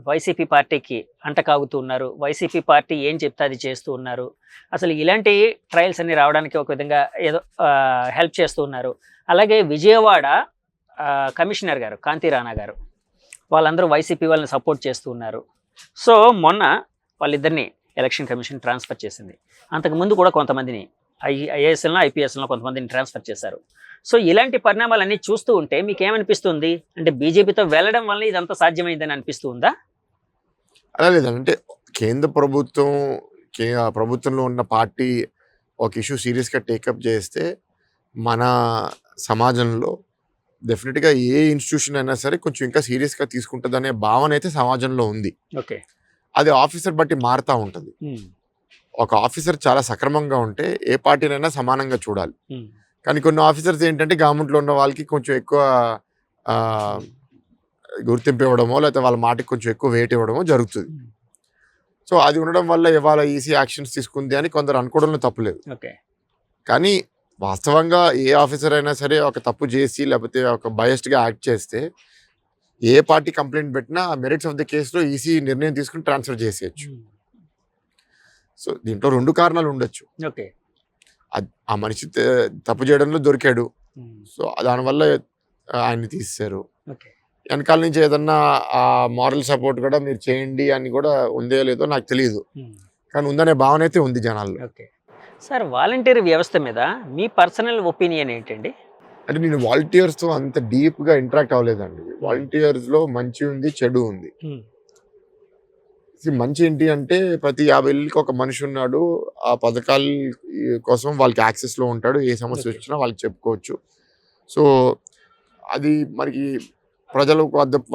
వైసీపీ పార్టీకి అంటకాగుతూ ఉన్నారు, వైసీపీ పార్టీ ఏం చెప్తే అది చేస్తూ ఉన్నారు, అసలు ఇలాంటి ట్రయల్స్ అన్ని రావడానికి ఒక విధంగా ఏదో హెల్ప్ చేస్తూ ఉన్నారు. అలాగే విజయవాడ కమిషనర్ గారు కాంతి రాణా గారు, వాళ్ళందరూ వైసీపీ వాళ్ళని సపోర్ట్ చేస్తూ ఉన్నారు. సో మొన్న వాళ్ళిద్దరిని ఎలక్షన్ కమిషన్ ట్రాన్స్ఫర్ చేసింది. అంతకుముందు కూడా కొంతమందిని ఐఏఎస్ఎల్లో, ఐపీఎస్లో కొంతమందిని ట్రాన్స్ఫర్ చేశారు. సో ఇలాంటి పరిణామాలన్నీ చూస్తూ ఉంటే మీకు ఏమనిపిస్తుంది? అంటే బీజేపీతో వెళ్ళడం వల్ల ఇదంతా సాధ్యమైందని అనిపిస్తూ ఉందా? అలా లేదంటే కేంద్ర ప్రభుత్వంలో ఉన్న పార్టీ ఒక ఇష్యూ సీరియస్గా టేకప్ చేస్తే మన సమాజంలో డెఫినెట్గా ఏ ఇన్స్టిట్యూషన్ అయినా సరే కొంచెం ఇంకా సీరియస్గా తీసుకుంటుంది అనే భావన అయితే సమాజంలో ఉంది. అది ఆఫీసర్ బట్టి మారుతూ ఉంటుంది. ఒక ఆఫీసర్ చాలా సక్రమంగా ఉంటే ఏ పార్టీనైనా సమానంగా చూడాలి. కానీ కొన్ని ఆఫీసర్స్ ఏంటంటే గవర్నమెంట్లో ఉన్న వాళ్ళకి కొంచెం ఎక్కువ గుర్తింపు ఇవ్వడమో లేకపోతే వాళ్ళ మాటకి కొంచెం ఎక్కువ వెయిట్ ఇవ్వడమో జరుగుతుంది. సో అది ఉండడం వల్ల ఇవాళ ఈసీ యాక్షన్స్ తీసుకుంది అని కొందరు అనుకోవడంలో తప్పులేదు. కానీ వాస్తవంగా ఏ ఆఫీసర్ అయినా సరే ఒక తప్పు చేసి లేకపోతే ఒక బయస్డ్గా యాక్ట్ చేస్తే ఏ పార్టీ కంప్లైంట్ పెట్టినా మెరిట్స్ ఆఫ్ ది కేసులో ఈసీ నిర్ణయం తీసుకుని ట్రాన్స్ఫర్ చేసేయచ్చు. సో దీంట్లో 2 కారణాలు ఉండొచ్చు. ఆ మనిషి తప్పు చేయడంలో దొరికాడు. సో దానివల్ల ఆయన్ని తీసేశారు. ఓకే. వెనకాల నుంచి ఏదన్నా ఆ మారల్ సపోర్ట్ కూడా మీరు చేయండి అని కూడా ఉందో లేదో నాకు తెలియదు, కానీ ఉందనే భావన అయితే ఉంది జనాల్లో. ఓకే. సార్ వాలంటీర్ వ్యవస్థ మీద మీ పర్సనల్ ఒపీనియన్ ఏంటండి? అంటే నేను వాలంటీర్స్తో అంత డీప్గా ఇంటరాక్ట్ అవ్వలేదండి. వాలంటీర్స్లో మంచి ఉంది, చెడు ఉంది. మంచి ఏంటి అంటే ప్రతి 50 ఇళ్ళకి ఒక మనిషి ఉన్నాడు. ఆ పథకాల కోసం వాళ్ళకి యాక్సెస్లో ఉంటాడు. ఏ సమస్య వచ్చినా వాళ్ళకి చెప్పుకోవచ్చు. సో అది మనకి ప్రజల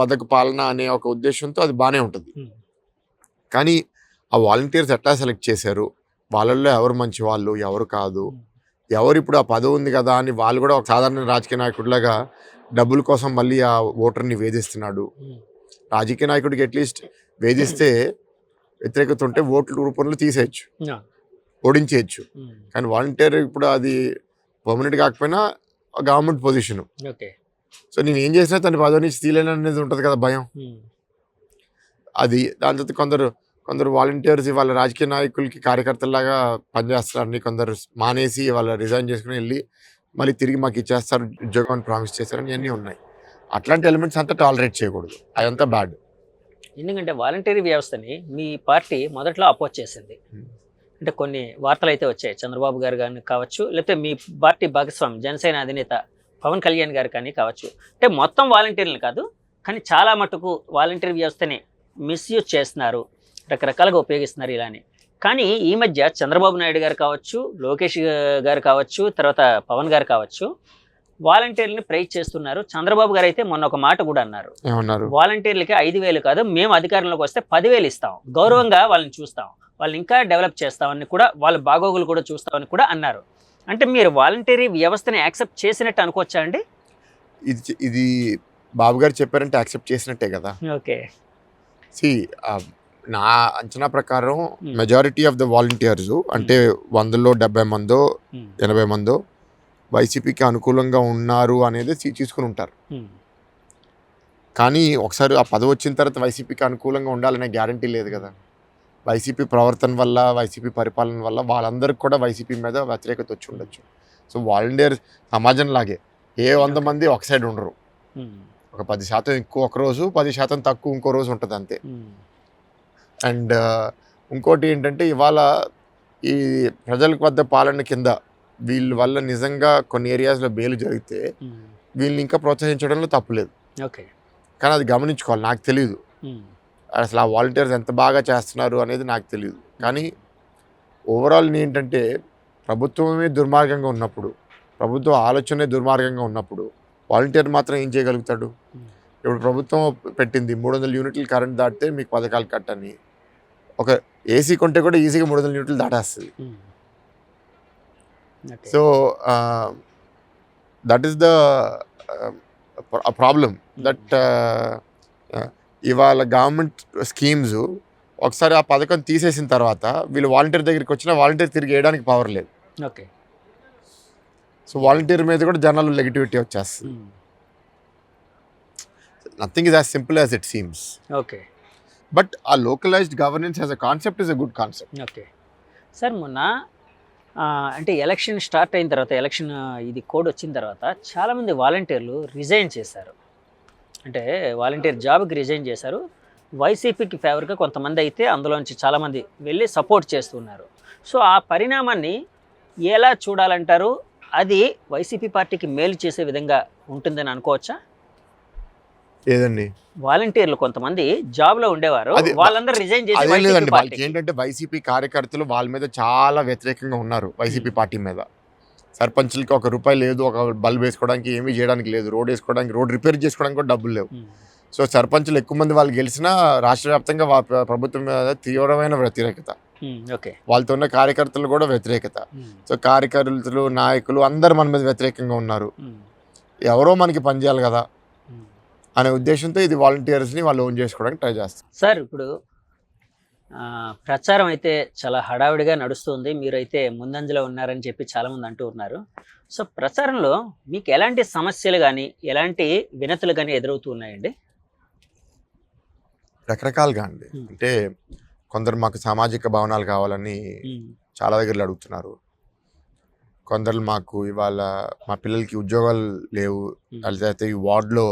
వద్దకు పాలన అనే ఒక ఉద్దేశంతో అది బాగానే ఉంటుంది. కానీ ఆ వాలంటీర్స్ ఎట్లా సెలెక్ట్ చేశారు, వాళ్ళల్లో ఎవరు మంచి వాళ్ళు ఎవరు కాదు, ఎవరు ఇప్పుడు ఆ పదవి ఉంది కదా అని వాళ్ళు కూడా ఒక సాధారణ రాజకీయ నాయకుడిలాగా డబ్బుల కోసం మళ్ళీ ఆ ఓటర్ని వేధిస్తున్నాడు. రాజకీయ నాయకుడికి అట్లీస్ట్ వేధిస్తే వ్యతిరేకత ఉంటే ఓట్ల రూపంలో తీసేయచ్చు, ఓడించేయచ్చు. కానీ వాలంటీర్ ఇప్పుడు అది పర్మనెంట్ కాకపోయినా గవర్నమెంట్ పొజిషను. సో నేను ఏం చేసినా తన పదవి నుంచి తీయలేను అనేది ఉంటుంది కదా భయం. అది దాని తర్వాత కొందరు వాలంటీర్స్ వాళ్ళ రాజకీయ నాయకులకి కార్యకర్తలాగా పనిచేస్తారని, కొందరు మానేసి వాళ్ళ రిజైన్ చేసుకుని వెళ్ళి మళ్ళీ తిరిగి మాకు ఇచ్చేస్తారు ఉద్యోగం అని ప్రామిస్ చేస్తారని అన్నీ ఉన్నాయి. అట్లాంటి ఎలిమెంట్స్ అంతా టాలరేట్ చేయకూడదు, అదంతా బ్యాడ్. ఎందుకంటే వాలంటీర్ వ్యవస్థని మీ పార్టీ మొదట్లో అపోజ్ చేసింది. అంటే కొన్ని వార్తలు అయితే వచ్చాయి, చంద్రబాబు గారు కానీ కావచ్చు, లేకపోతే మీ పార్టీ భాగస్వామి జనసేన అధినేత పవన్ కళ్యాణ్ గారు కానీ కావచ్చు. అంటే మొత్తం వాలంటీర్లు కాదు, కానీ చాలా మటుకు వాలంటీర్ వ్యవస్థని మిస్యూజ్ చేస్తున్నారు, రకరకాలుగా ఉపయోగిస్తున్నారు ఇలానే. కానీ ఈ మధ్య చంద్రబాబు నాయుడు గారు కావచ్చు, లోకేష్ గారు కావచ్చు, తర్వాత పవన్ గారు కావచ్చు, వాలంటీర్లని ప్రైజ్ చేస్తున్నారు. చంద్రబాబు గారు అయితే మొన్న ఒక మాట కూడా అన్నారు, వాలంటీర్లకి 5,000 కాదు, మేము అధికారంలోకి వస్తే 10,000 ఇస్తాం, గౌరవంగా వాళ్ళని చూస్తాం, వాళ్ళని ఇంకా డెవలప్ చేస్తామని కూడా, వాళ్ళ బాగోగులు కూడా చూస్తామని కూడా అన్నారు. అంటే మీరు వాలంటీరీ వ్యవస్థని యాక్సెప్ట్ చేసినట్టు అనుకోవచ్చా అండి? ఇది బాబు గారు చెప్పారంటే యాక్సెప్ట్ చేసినట్టే కదా. ఓకే. నా అంచనా ప్రకారం మెజారిటీ ఆఫ్ ద వాలంటీర్స్ అంటే 100లో 70 మందో 80 మందో వైసీపీకి అనుకూలంగా ఉన్నారు అనేది తీసుకుని ఉంటారు. కానీ ఒకసారి ఆ పదవి వచ్చిన తర్వాత వైసీపీకి అనుకూలంగా ఉండాలనే గ్యారంటీ లేదు కదా. వైసీపీ ప్రవర్తన వల్ల, వైసీపీ పరిపాలన వల్ల వాళ్ళందరికీ కూడా వైసీపీ మీద వ్యతిరేకత వచ్చి ఉండొచ్చు. సో వాలంటీర్ సమాజంలాగే ఏ 100 మంది ఒక సైడ్ ఉండరు. ఒక 10% ఎక్కువ ఒక రోజు, 10% తక్కువ ఇంకో రోజు ఉంటుంది అంతే. అండ్ ఇంకోటి ఏంటంటే ఇవాళ ఈ ప్రజల వద్ద పాలన కింద వీళ్ళ వల్ల నిజంగా కొన్ని ఏరియాస్లో బెయిల్ జరిగితే వీళ్ళని ఇంకా ప్రోత్సహించడంలో తప్పులేదు. కానీ అది గమనించుకోవాలి. నాకు తెలియదు అసలు ఆ వాలంటీర్స్ ఎంత బాగా చేస్తున్నారు అనేది నాకు తెలియదు. కానీ ఓవరాల్ ఏంటంటే ప్రభుత్వమే దుర్మార్గంగా ఉన్నప్పుడు, ప్రభుత్వ ఆలోచనే దుర్మార్గంగా ఉన్నప్పుడు వాలంటీర్ మాత్రం ఏం చేయగలుగుతాడు? ఇప్పుడు ప్రభుత్వం పెట్టింది 300 యూనిట్లు కరెంట్ దాటితే మీకు పథకాలు కట్టని. ఒక ఏసీ కొంటే కూడా ఈజీగా 300 యూనిట్లు దాటేస్తుంది. So that is the problem that ఇవాళ గవర్నమెంట్ స్కీమ్స్ ఒకసారి ఆ పథకం తీసేసిన తర్వాత వీళ్ళు వాలంటీర్ దగ్గరికి వచ్చినా వాలంటీర్ తిరిగి వేయడానికి పవర్ లేదు. సో వాలంటీర్ మీద కూడా జనాలు నెగిటివిటీ వచ్చేస్తుంది. Nothing is as simple as it seems. But ఆ localised governance as a concept is a good concept. Sir మొన్న అంటే ఎలక్షన్ స్టార్ట్ అయిన తర్వాత, ఎలక్షన్ ఇది కోడ్ వచ్చిన తర్వాత చాలామంది వాలంటీర్లు రిజైన్ చేశారు. అంటే వాలంటీర్ జాబ్కి రిజైన్ చేశారు. వైసీపీకి ఫేవర్గా కొంతమంది అయితే అందులోంచి చాలామంది వెళ్ళి సపోర్ట్ చేస్తున్నారు. సో ఆ పరిణామాన్ని ఎలా చూడాలంటారు? అది వైసీపీ పార్టీకి మేలు చేసే విధంగా ఉంటుందని అనుకోవచ్చా? ఏదండి, వాలంటీర్లు కొంతమంది జాబ్ లో ఉండేవారు, వాళ్ళందరూ రిజైన్ చేసి వాళ్ళకి ఏంటంటే వైసీపీ కార్యకర్తలు వాళ్ళ మీద చాలా వ్యతిరేకంగా ఉన్నారు. వైసీపీ పార్టీ మీద సర్పంచ్లకి ₹1 లేదు, ఒక బల్బ్ వేసుకోవడానికి ఏమీ చేయడానికి లేదు, రోడ్ వేసుకోవడానికి, రోడ్ రిపేర్ చేసుకోవడానికి కూడా డబ్బులు లేవు. సో సర్పంచ్లు ఎక్కువ మంది వాళ్ళు గెలిచినా రాష్ట్ర వ్యాప్తంగా ప్రభుత్వం మీద తీవ్రమైన వ్యతిరేకత, వాళ్ళతో ఉన్న కార్యకర్తలు కూడా వ్యతిరేకత. సో కార్యకర్తలు, నాయకులు అందరు మన మీద వ్యతిరేకంగా ఉన్నారు. ఎవరో మనకి పనిచేయాలి కదా అనే ఉద్దేశంతో ఇది వాలంటీర్స్ని వాళ్ళు ఓన్ చేసుకోవడానికి ట్రై చేస్తారు. సార్ ఇప్పుడు ప్రచారం అయితే చాలా హడావిడిగా నడుస్తుంది, మీరైతే ముందంజలో ఉన్నారని చెప్పి చాలామంది అంటూ ఉన్నారు. సో ప్రచారంలో మీకు ఎలాంటి సమస్యలు కానీ ఎలాంటి వినతులు కానీ ఎదురవుతూ ఉన్నాయండి? రకరకాలుగా అండి. అంటే కొందరు మాకు సామాజిక భవనాలు కావాలని చాలా దగ్గరలో అడుగుతున్నారు. కొందరు మాకు ఇవాళ మా పిల్లలకి ఉద్యోగాలు లేవు, లేకపోతే ఈ వార్డులో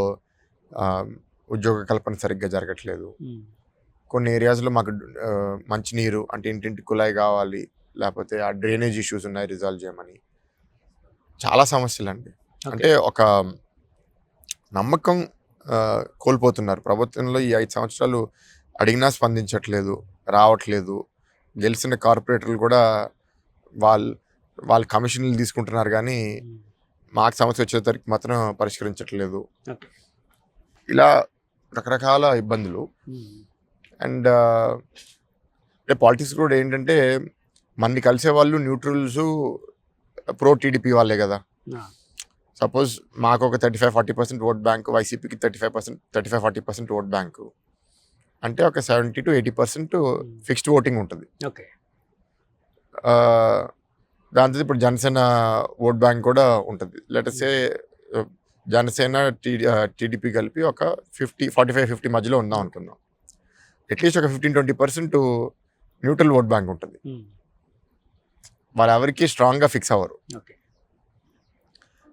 ఉద్యోగ కల్పన సరిగ్గా జరగట్లేదు. కొన్ని ఏరియాస్లో మాకు మంచినీరు అంటే ఇంటింటి కుళాయి కావాలి, లేకపోతే ఆ డ్రైనేజ్ ఇష్యూస్ ఉన్నాయి రిజాల్వ్ చేయమని. చాలా సమస్యలు అండి. అంటే ఒక నమ్మకం కోల్పోతున్నారు ప్రభుత్వంలో. ఈ 5 సంవత్సరాలు అడిగినా స్పందించట్లేదు, రావట్లేదు. గెలిచిన కార్పొరేటర్లు కూడా వాళ్ళు కమిషన్లు తీసుకుంటున్నారు, కానీ మాకు సమస్య వచ్చేసరికి మాత్రం పరిష్కరించట్లేదు. ఇలా రకరకాల ఇబ్బందులు. అండ్ పాలిటిక్స్ కూడా ఏంటంటే మనని కలిసే వాళ్ళు న్యూట్రల్స్ ప్రో టీడీపీ వాళ్ళే కదా. సపోజ్ మాకు ఒక 35-40% ఓట్ బ్యాంకు, వైసీపీకి 35-40% ఓట్ బ్యాంకు అంటే ఒక 70 to 80% ఫిక్స్డ్ ఓటింగ్ ఉంటుంది. దాంతో ఇప్పుడు జనసేన ఓట్ బ్యాంక్ కూడా ఉంటుంది. లెటసే జనసేన టీడీపీ కలిపి ఒక 45-50 మధ్యలో ఉందాం అనుకుందాం. అట్లీస్ట్ ఒక 15-20% న్యూట్రల్ ఓట్ బ్యాంక్ ఉంటుంది. వాళ్ళు ఎవరికి స్ట్రాంగ్గా ఫిక్స్ అవ్వరు.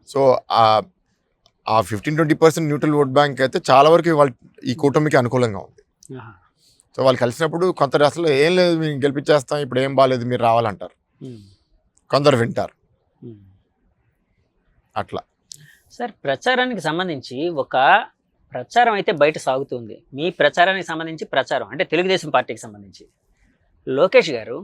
సో ఆ 15-20% న్యూట్రల్ ఓట్ బ్యాంక్ అయితే చాలా వరకు వాళ్ళు ఈ కూటమికి అనుకూలంగా ఉంది. సో వాళ్ళు కలిసినప్పుడు కొందరు అసలు ఏం లేదు, మేము గెలిపించేస్తాం, ఇప్పుడు ఏం బాగాలేదు, మీరు రావాలంటారు. కొందరు వింటారు. అట్లా సార్, ప్రచారానికి సంబంధించి ఒక ప్రచారం అయితే బయట సాగుతుంది. మీ ప్రచారానికి సంబంధించి ప్రచారం అంటే తెలుగుదేశం పార్టీకి సంబంధించి లోకేష్ గారు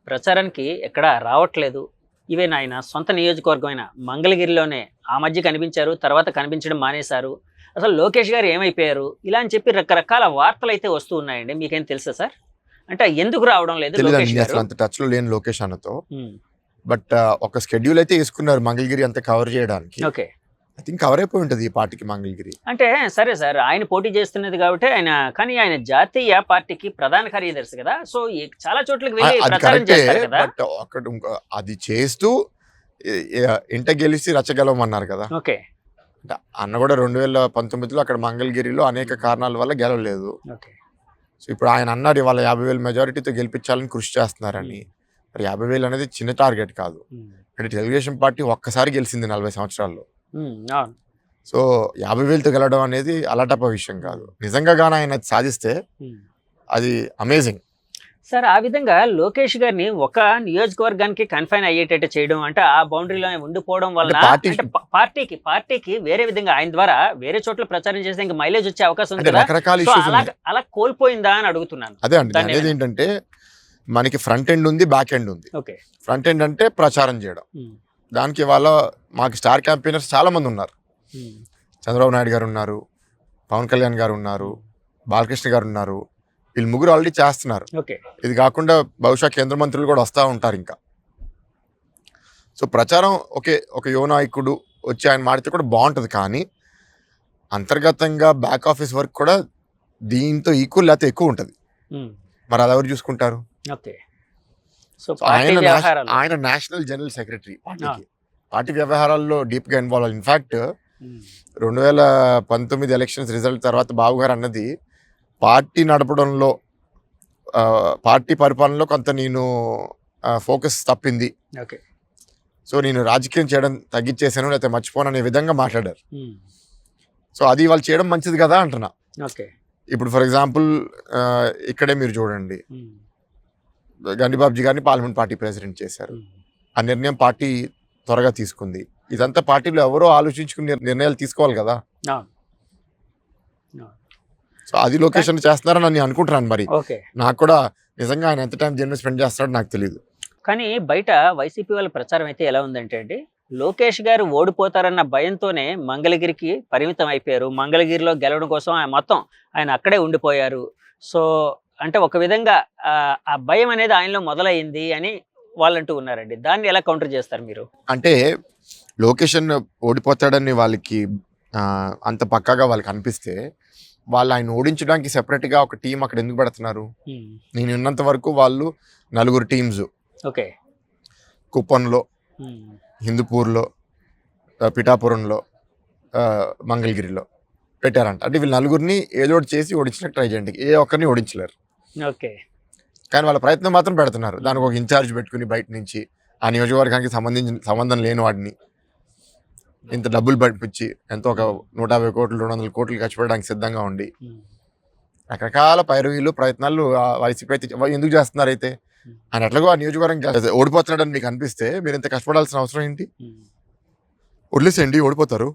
ప్రచారానికి ఎక్కడ రావట్లేదు. ఈవెన్ ఆయన సొంత నియోజకవర్గమైన మంగళగిరిలోనే ఆ మధ్య కనిపించారు, తర్వాత కనిపించడం మానేశారు. అసలు లోకేష్ గారు ఏమైపోయారు ఇలా అని చెప్పి రకరకాల వార్తలు అయితే వస్తూ ఉన్నాయండి. మీకేం తెలుసా సార్? అంటే ఎందుకు రావడం లేదు లోకేష్ గారు? అంత టచ్ లో లేని లోకేష్ అన్నతో, బట్ ఒక స్కెడ్యూల్ అయితే వేసుకున్నారు మంగళగిరి అంతా కవర్ చేయడానికి. ఓకే, ఐ థింక్ కవర్ అయిపోయి ఉంటుంది ఈ పార్టీకి మంగళగిరి. అంటే సరే సార్, ఆయన పోటీ చేస్తున్నది కాబట్టి కానీ ఆయన జాతీయ పార్టీకి ప్రధాన కార్యదర్శి కదా. సో చాలా చోట్లకి వెళ్ళి ప్రచారం చేస్తారు కదా. బట్ అక్కడ అది చేస్తూ ఇంట గెలిచి రచ్చగలవమన్నారు కదా. ఓకే, అన్న కూడా 2019లో అక్కడ మంగళగిరిలో అనేక కారణాల వల్ల గెలవలేదు. సో ఇప్పుడు ఆయన అన్నారు ఇవాళ 50,000 మెజారిటీతో గెలిపించాలని కృషి చేస్తున్నారని. మరి 50,000 అనేది చిన్న టార్గెట్ కాదు. అంటే తెలుగుదేశం పార్టీ ఒక్కసారి గెలిచింది 40 సంవత్సరాల్లో. సో 50,000తో గెలవడం అనేది అలాటప్ప విషయం కాదు. నిజంగా గానీ ఆయన సాధిస్తే అది అమేజింగ్. సార్, ఆ విధంగా లోకేష్ గారిని ఒక నియోజకవర్గానికి కన్ఫైన్ అయ్యేటట్టు చేయడం, అంటే ఆ బౌండరీలోనే ఉండిపోవడం వల్ల పార్టీకి వేరే విధంగా ఆయన ద్వారా వేరే చోట్ల ప్రచారం చేస్తే ఇంకా మైలేజ్ వచ్చే అవకాశం ఉంది కదా. అలా కోల్పోయిందా అని అడుగుతున్నాను. అదే అండి, అనేది ఏంటంటే మనకి ఫ్రంట్ ఎండ్ ఉంది, బ్యాక్ ఎండ్ ఉంది. ఫ్రంట్ ఎండ్ అంటే ప్రచారం చేయడం. దానికి ఇవాళ మాకు స్టార్ క్యాంపెయినర్స్ చాలా మంది ఉన్నారు. చంద్రబాబు నాయుడు గారు ఉన్నారు, పవన్ కళ్యాణ్ గారు ఉన్నారు, బాలకృష్ణ గారు ఉన్నారు. వీళ్ళు ముగ్గురు ఆల్రెడీ చేస్తున్నారు. ఇది కాకుండా బహుశా కేంద్ర మంత్రులు కూడా వస్తూ ఉంటారు ఇంకా. సో ప్రచారం ఒక యువ నాయకుడు వచ్చి ఆయన మాడితే కూడా బాగుంటుంది, కానీ అంతర్గతంగా బ్యాక్ ఆఫీస్ వర్క్ కూడా దీంతో ఈక్వల్ లేకపోతే ఎక్కువ ఉంటుంది. మరి అది ఎవరు చూసుకుంటారు? ఆయన నేషనల్ జనరల్ సెక్రటరీ, పార్టీ వ్యవహారాల్లో డీప్గా ఇన్వాల్వ్. ఇన్ఫ్యాక్ట్ 2019 ఎలక్షన్స్ రిజల్ట్ తర్వాత బాబు గారు అన్నది, పార్టీ నడపడంలో పార్టీ పరిపాలనలో కొంత నేను ఫోకస్ తప్పింది, సో నేను రాజకీయం చేయడం తగ్గించేసాను లేకపోతే మర్చిపోను అనే విధంగా మాట్లాడారు. సో అది వాళ్ళు చేయడం మంచిది కదా అంటున్నా. ఇప్పుడు ఫర్ ఎగ్జాంపుల్ ఇక్కడే మీరు చూడండి, గండిబాబ్జీ గారిని పార్లమెంట్ పార్టీ ప్రెసిడెంట్ చేశారు. ఆ నిర్ణయం పార్టీ త్వరగా తీసుకుంది. ఇదంతా పార్టీలో ఎవరో ఆలోచించుకుని నిర్ణయాలు తీసుకోవాలి కదా. సో అది లొకేషన్ చేస్తున్నారని నేను అనుకుంటున్నాను. మరి నాకు కూడా నిజంగా ఆయన ఎంత టైం జర్నీ స్పెండ్ చేస్తాడో నాకు తెలియదు. కానీ బయట వైసీపీ వాళ్ళ ప్రచారం అయితే ఎలా ఉందంటే అండి, లోకేష్ గారు ఓడిపోతారన్న భయంతోనే మంగళగిరికి పరిమితం అయిపోయారు. మంగళగిరిలో గెలవడం కోసం ఆయన అక్కడే ఉండిపోయారు. సో అంటే ఒక విధంగా ఆ భయం అనేది ఆయనలో మొదలైంది అని వాళ్ళంటూ ఉన్నారండి. దాన్ని ఎలా కౌంటర్ చేస్తారు మీరు? అంటే లొకేషన్ ఓడిపోతాడని వాళ్ళకి అంత పక్కాగా వాళ్ళకి అనిపిస్తే వాళ్ళు ఆయన ఓడించడానికి సెపరేట్గా ఒక టీం అక్కడ ఎందుకు పెడుతున్నారు? నేను ఉన్నంత వరకు వాళ్ళు 4 టీమ్స్ కుప్పంలో, హిందూపూర్లో, పిఠాపురంలో, మంగళగిరిలో పెట్టారంట. అంటే వీళ్ళు 4 ఏదో చేసి ఓడించినట్టు ట్రై చేయండి, ఏ ఒక్కరిని ఓడించలేరు. కానీ వాళ్ళ ప్రయత్నం మాత్రం పెడుతున్నారు. దానికి ఒక ఇన్ఛార్జ్ పెట్టుకుని బయట నుంచి ఆ నియోజకవర్గానికి సంబంధం లేని వాడిని ఇంత డబ్బులు పంపించి ఎంతో ఒక 150 కోట్లు 200 కోట్లు ఖర్చు పెట్టడానికి సిద్ధంగా ఉండి రకరకాల పైరవీలు ప్రయత్నాలు వైసీపీ అయితే ఎందుకు చేస్తున్నారు అయితే ఆయన ఎట్లాగో ఆ నియోజకవర్గం ఓడిపోతున్నాడని మీకు అనిపిస్తే మీరు ఇంత కష్టపడాల్సిన అవసరం ఏంటి? వదిలేసేయండి, ఓడిపోతారు.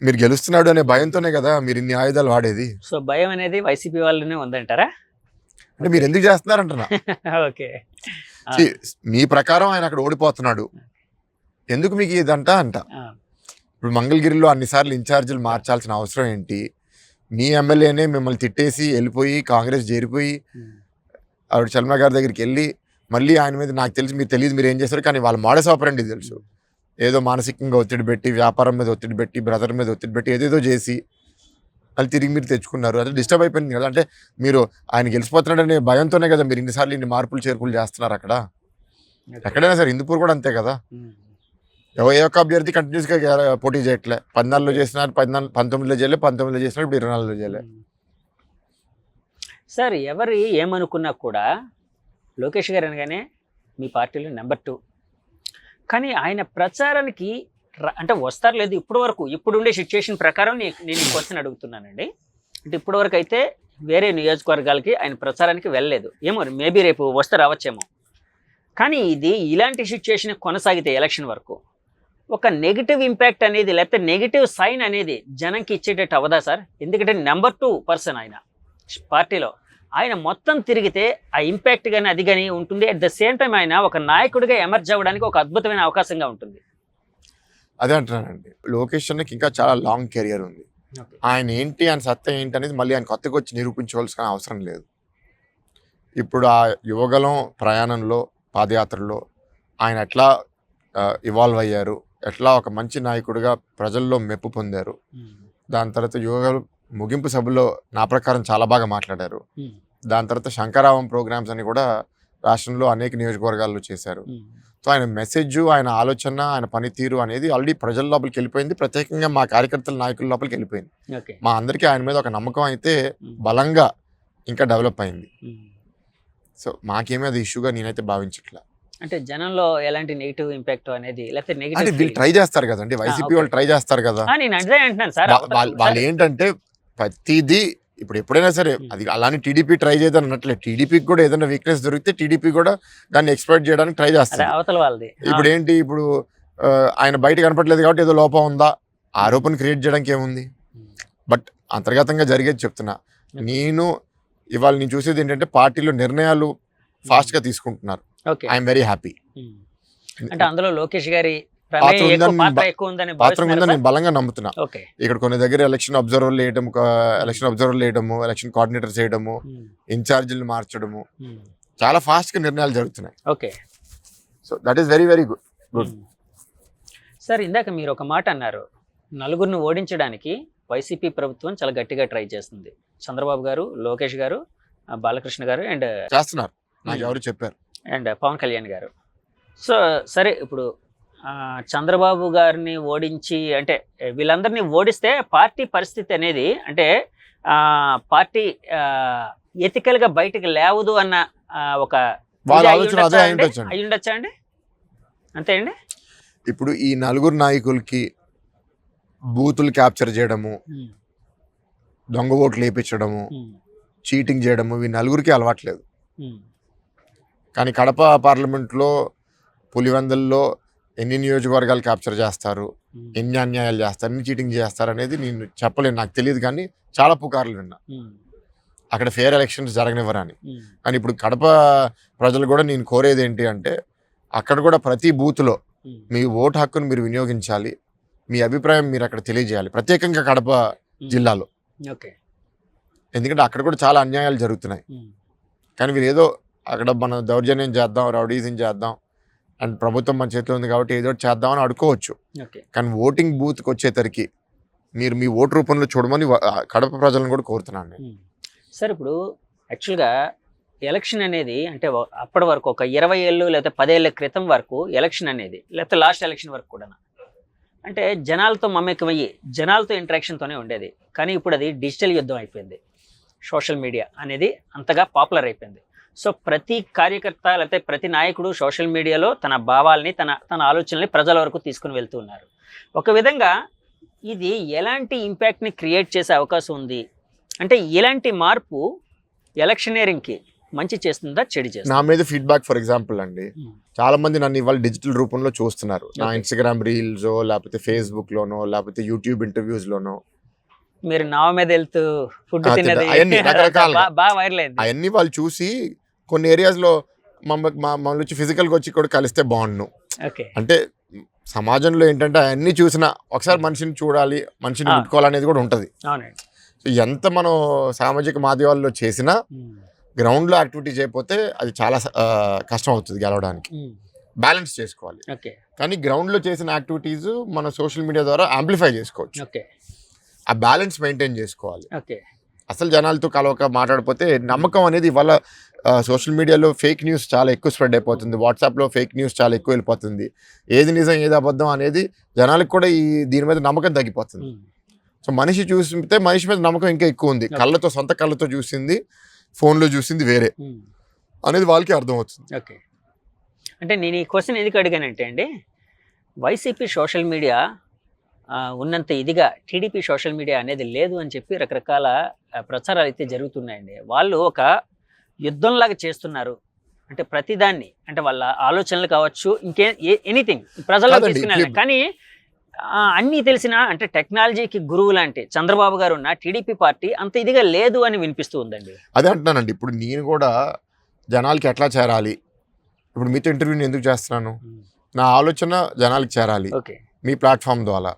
మీరు గెలుస్తున్నాడు అనే భయంతోనే కదా మీరు ఇన్ని ఆయుధాలు వాడేది. సో భయం అనేది వైసీపీ వాళ్ళనే ఉందంటారా? అంటే మీరు ఎందుకు చేస్తున్నారంటున్నా. ఓకే, మీ ప్రకారం ఆయన అక్కడ ఓడిపోతున్నాడు, ఎందుకు మీకు ఇదంట అంట. ఇప్పుడు మంగళగిరిలో అన్నిసార్లు ఇన్ఛార్జీలు మార్చాల్సిన అవసరం ఏంటి? మీ ఎమ్మెల్యేనే మిమ్మల్ని తిట్టేసి వెళ్ళిపోయి కాంగ్రెస్ చేరిపోయి ఆవిడ చల్మా గారి దగ్గరికి వెళ్ళి మళ్ళీ ఆయన మీద నాకు తెలిసి మీరు తెలియదు మీరు ఏం చేస్తారు, కానీ వాళ్ళ మోడస్ ఆపరండి తెలుసు. ఏదో మానసికంగా ఒత్తిడి పెట్టి, వ్యాపారం మీద ఒత్తిడి పెట్టి, బ్రదర్ మీద ఒత్తిడి పెట్టి ఏదేదో చేసి అది తిరిగి మీరు తెచ్చుకున్నారు. అది డిస్టర్బ్ అయిపోయింది కదా. అంటే మీరు ఆయన గెలిచిపోతున్నాడనే భయంతోనే కదా మీరు ఇన్నిసార్లు ఇన్ని మార్పులు చేర్పులు చేస్తున్నారు అక్కడ. ఎక్కడైనా సరే హిందూపూర్ కూడా అంతే కదా. ఏ ఒక్క అభ్యర్థి కంటిన్యూస్గా పోటీ చేయట్లే. 14లో చేసినారు, 19లో చేయలే, 19లో చేసినారు, ఇప్పుడు 24లో చేయలే. సార్ ఎవరు ఏమనుకున్నా కూడా లోకేష్ గారు అనగానే మీ పార్టీలో నెంబర్ 2. కానీ ఆయన ప్రచారానికి అంటే వస్తారు లేదు ఇప్పటి వరకు ఇప్పుడుండే సిచ్యుయేషన్ ప్రకారం నేను ఈ క్వశ్చన్ అడుగుతున్నానండి. అంటే ఇప్పటి వరకు అయితే వేరే నియోజకవర్గాలకి ఆయన ప్రచారానికి వెళ్ళలేదు. ఏమో మేబీ రేపు వస్తే రావచ్చేమో. కానీ ఇది ఇలాంటి సిచ్యుయేషన్ కొనసాగితే ఎలక్షన్ వరకు ఒక నెగిటివ్ ఇంపాక్ట్ అనేది లేకపోతే నెగిటివ్ సైన్ అనేది జనంకి ఇచ్చేటట్టు అవదా సార్? ఎందుకంటే నెంబర్ 2 పర్సన్ ఆయన పార్టీలో. ఆయన మొత్తం తిరిగితే ఆ ఇంపాక్ట్ కానీ అది కానీ ఉంటుంది. అట్ ద సేమ్ టైం ఆయన ఒక నాయకుడిగా ఎమర్జ్ అవ్వడానికి ఒక అద్భుతమైన అవకాశంగా ఉంటుంది. అదే అంటున్నానండి, లోకేష్ అన్నకి ఇంకా చాలా లాంగ్ కెరియర్ ఉంది. ఆయన ఏంటి, ఆయన సత్తా ఏంటి అనేది మళ్ళీ ఆయన కొత్తగా వచ్చి నిరూపించుకోవాల్సిన అవసరం లేదు. ఇప్పుడు ఆ యువగలం ప్రయాణంలో పాదయాత్రలో ఆయన ఎట్లా ఇవాల్వ్ అయ్యారు, ఎట్లా ఒక మంచి నాయకుడిగా ప్రజల్లో మెప్పు పొందారు. దాని తర్వాత యువగలం ముగింపు సభలో నా ప్రకారం చాలా బాగా మాట్లాడారు. దాని తర్వాత శంకరావం ప్రోగ్రామ్స్ అని కూడా రాష్ట్రంలో అనేక నియోజకవర్గాల్లో చేశారు. సో ఆయన మెసేజ్, ఆయన ఆలోచన, ఆయన పనితీరు అనేది ఆల్రెడీ ప్రజల లోపలికి వెళ్ళిపోయింది. ప్రత్యేకంగా మా కార్యకర్తల నాయకుల లోపలికి వెళ్ళిపోయింది. మా అందరికీ ఆయన మీద ఒక నమ్మకం అయితే బలంగా ఇంకా డెవలప్ అయింది. సో మాకేమీ అది ఇష్యూగా నేనైతే భావించట్లా. అంటే జనంలో ఎలాంటి నెగిటివ్ ఇంపాక్ట్ అనేది లేకపోతే అంటే నెగిటివ్ వీళ్ళు ట్రై చేస్తారు కదండి, వైసీపీ వాళ్ళు ట్రై చేస్తారు కదా. నేను అదే అంటున్నాను సార్. వాళ్ళు ఏంటంటే ప్రతిదీ ఇప్పుడు ఎప్పుడైనా సరే అది అలానే టీడీపీ ట్రై చేయదని అన్నట్లే. టీడీపీకి కూడా ఏదైనా వీక్నెస్ దొరికితే టీడీపీ కూడా దాన్ని ఎక్స్ప్లోయిట్ చేయడానికి ట్రై చేస్తారు. అవతల వాళ్ళది ఇప్పుడు ఏంటి, ఇప్పుడు ఆయన బయట కనపడలేదు కాబట్టి ఏదో లోపం ఉందా ఆరోపణ క్రియేట్ చేయడానికి ఏముంది? బట్ అంతర్గతంగా జరిగేది చెప్తున్నా. నేను ఇవాళ నేను చూసేది ఏంటంటే పార్టీలో నిర్ణయాలు ఫాస్ట్ గా తీసుకుంటున్నారు. I'm very happy. అంటే అందులో లోకేష్ గారి పాత్ర ఉందని నేను బలంగా నమ్ముతున్నా. ఇక్కడ కొన్ని దగ్గర ఎలక్షన్ అబ్జర్వర్లు వేయడము, ఎలక్షన్ కోఆర్డినేటర్స్ వేయడము, ఇన్ఛార్జీలు మార్చడము, చాలా ఫాస్ట్ గా నిర్ణయాలు జరుగుతున్నాయి. So that is very very good. Sir ఇందాక మీరు ఒక మాట అన్నారు, నలుగురిని ఓడించడానికి వైసీపీ ప్రభుత్వం చాలా గట్టిగా ట్రై చేస్తుంది. చంద్రబాబు గారు, లోకేష్ గారు, బాలకృష్ణ గారు అండ్ చేస్తున్నారు, నాకు ఎవరు చెప్పారు, అండ్ పవన్ కళ్యాణ్ గారు. సో సరే, ఇప్పుడు చంద్రబాబు గారిని ఓడించి అంటే వీళ్ళందరినీ ఓడిస్తే పార్టీ పరిస్థితి అనేది అంటే పార్టీ ఎథికల్గా బయటకు లేవదు అన్న ఒక అయ్యుండొచ్చా అండి? అంతే అండి. ఇప్పుడు ఈ నలుగురు నాయకులకి బూతులు క్యాప్చర్ చేయడము, దొంగ ఓట్లు వేయించడము, చీటింగ్ చేయడము ఈ నలుగురికి అలవాట్లేదు. కానీ కడప పార్లమెంట్లో పులివెందుల్లో ఎన్ని నియోజకవర్గాలు క్యాప్చర్ చేస్తారు, ఎన్ని అన్యాయాలు చేస్తారు, ఎన్ని చీటింగ్ చేస్తారు అనేది నేను చెప్పలేను, నాకు తెలియదు. కానీ చాలా పుకార్లు విన్నా అక్కడ ఫేర్ ఎలక్షన్స్ జరగనివ్వరని. కానీ ఇప్పుడు కడప ప్రజలు కూడా నేను కోరేది ఏంటి అంటే అక్కడ కూడా ప్రతి బూత్లో మీ ఓటు హక్కును మీరు వినియోగించాలి, మీ అభిప్రాయం మీరు అక్కడ తెలియజేయాలి, ప్రత్యేకంగా కడప జిల్లాలో. ఎందుకంటే అక్కడ కూడా చాలా అన్యాయాలు జరుగుతున్నాయి. కానీ మీరు ఏదో అక్కడ మనం దౌర్జన్యం చేద్దాం, రౌడీజం చేద్దాం అండ్ ప్రభుత్వం మన చేతిలో ఉంది కాబట్టి ఏదో చేద్దామని అడుకోవచ్చు. కానీ ఓటింగ్ బూత్కి వచ్చేసరికి మీరు మీ ఓటు రూపంలో చూడమని కడప ప్రజలను కూడా కోరుతున్నాను నేను. సార్ ఇప్పుడు యాక్చువల్గా ఎలక్షన్ అనేది అంటే అప్పటి వరకు ఒక 20 ఏళ్ళు లేకపోతే 10 ఏళ్ళ క్రితం వరకు ఎలక్షన్ అనేది లేకపోతే లాస్ట్ ఎలక్షన్ వరకు కూడా అంటే జనాలతో మమేకమయ్యి జనాలతో ఇంటరాక్షన్తోనే ఉండేది. కానీ ఇప్పుడు అది డిజిటల్ యుద్ధం అయిపోయింది. సోషల్ మీడియా అనేది అంతగా పాపులర్ అయిపోయింది. సో ప్రతి కార్యకర్త లేకపోతే ప్రతి నాయకుడు సోషల్ మీడియాలో తన భావాల్ని తన ఆలోచనల్ని ప్రజల వరకు తీసుకుని వెళ్తూ ఉన్నారు. ఒక విధంగా ఇది ఎలాంటి ఇంపాక్ట్ని క్రియేట్ చేసే అవకాశం ఉంది? అంటే ఇలాంటి మార్పు ఎలక్షనీరింగ్కి మంచి చేస్తుందా, చెడు చేస్తుందా? నా మీద ఫీడ్బ్యాక్ ఫర్ ఎగ్జాంపుల్ అండి, చాలా మంది నన్ను ఇవాళ డిజిటల్ రూపంలో చూస్తున్నారు. నా ఇన్స్టాగ్రామ్ రీల్స్ లేకపోతే ఫేస్బుక్ లోనో లేకపోతే యూట్యూబ్ ఇంటర్వ్యూస్ లోనో మీరు నావ మీద వెళ్తూ ఫుడ్ తినేది బాగా వైరల్ అయింది. అవన్నీ వాళ్ళు చూసి కొన్ని ఏరియాస్ లో మమ్మల్ని వచ్చి ఫిజికల్ గా వచ్చి కూడా కలిస్తే బాగుండు. అంటే సమాజంలో ఏంటంటే అవన్నీ చూసినా ఒకసారి మనిషిని చూడాలి, మనిషిని ముట్టుకోవాలనేది కూడా ఉంటది. సో ఎంత మనం సామాజిక మాధ్యమాల్లో చేసినా గ్రౌండ్ లో యాక్టివిటీ చేయకపోతే అది చాలా కష్టం అవుతుంది గెలవడానికి. బ్యాలెన్స్ చేసుకోవాలి. కానీ గ్రౌండ్ లో చేసిన యాక్టివిటీస్ మన సోషల్ మీడియా ద్వారా యాంప్లిఫై చేసుకోవచ్చు. ఆ బ్యాలెన్స్ మెయింటైన్ చేసుకోవాలి. అసలు జనాలతో కలవక మాట్లాడిపోతే నమ్మకం అనేది ఇవాళ సోషల్ మీడియాలో ఫేక్ న్యూస్ చాలా ఎక్కువ స్ప్రెడ్ అయిపోతుంది. వాట్సాప్లో ఫేక్ న్యూస్ చాలా ఎక్కువ వెళ్ళిపోతుంది. ఏది నిజం ఏది అబద్ధం అనేది జనాలకు కూడా దీని మీద నమ్మకం తగ్గిపోతుంది. సో మనిషి చూస్తే మనిషి మీద నమ్మకం ఇంకా ఎక్కువ ఉంది. కళ్ళతో సొంత కళ్ళతో చూసింది, ఫోన్లో చూసింది వేరే అనేది వాళ్ళకి అర్థమవుతుంది. అంటే నేను ఈ క్వశ్చన్ ఎందుకు అడిగానంటే అండి, వైసీపీ సోషల్ మీడియా ఉన్నంత ఇదిగా టీడీపీ సోషల్ మీడియా అనేది లేదు అని చెప్పి రకరకాల ప్రచారాలు అయితే జరుగుతున్నాయండి. వాళ్ళు ఒక యుద్ధంలాగా చేస్తున్నారు. అంటే ప్రతిదాన్ని, అంటే వాళ్ళ ఆలోచనలు కావచ్చు, ఎనీథింగ్ ప్రజల్లో తీసుకున్నారు. కానీ అన్నీ తెలిసిన, అంటే టెక్నాలజీకి గురువు లాంటి చంద్రబాబు గారు ఉన్న టీడీపీ పార్టీ అంత ఇదిగా లేదు అని వినిపిస్తూ ఉందండి. అదే అంటున్నానండి, ఇప్పుడు నేను కూడా జనాలకి ఎట్లా చేరాలి, ఇప్పుడు మీతో ఇంటర్వ్యూని ఎందుకు చేస్తున్నాను, నా ఆలోచన జనాలకి చేరాలి మీ ప్లాట్ఫామ్ ద్వారా.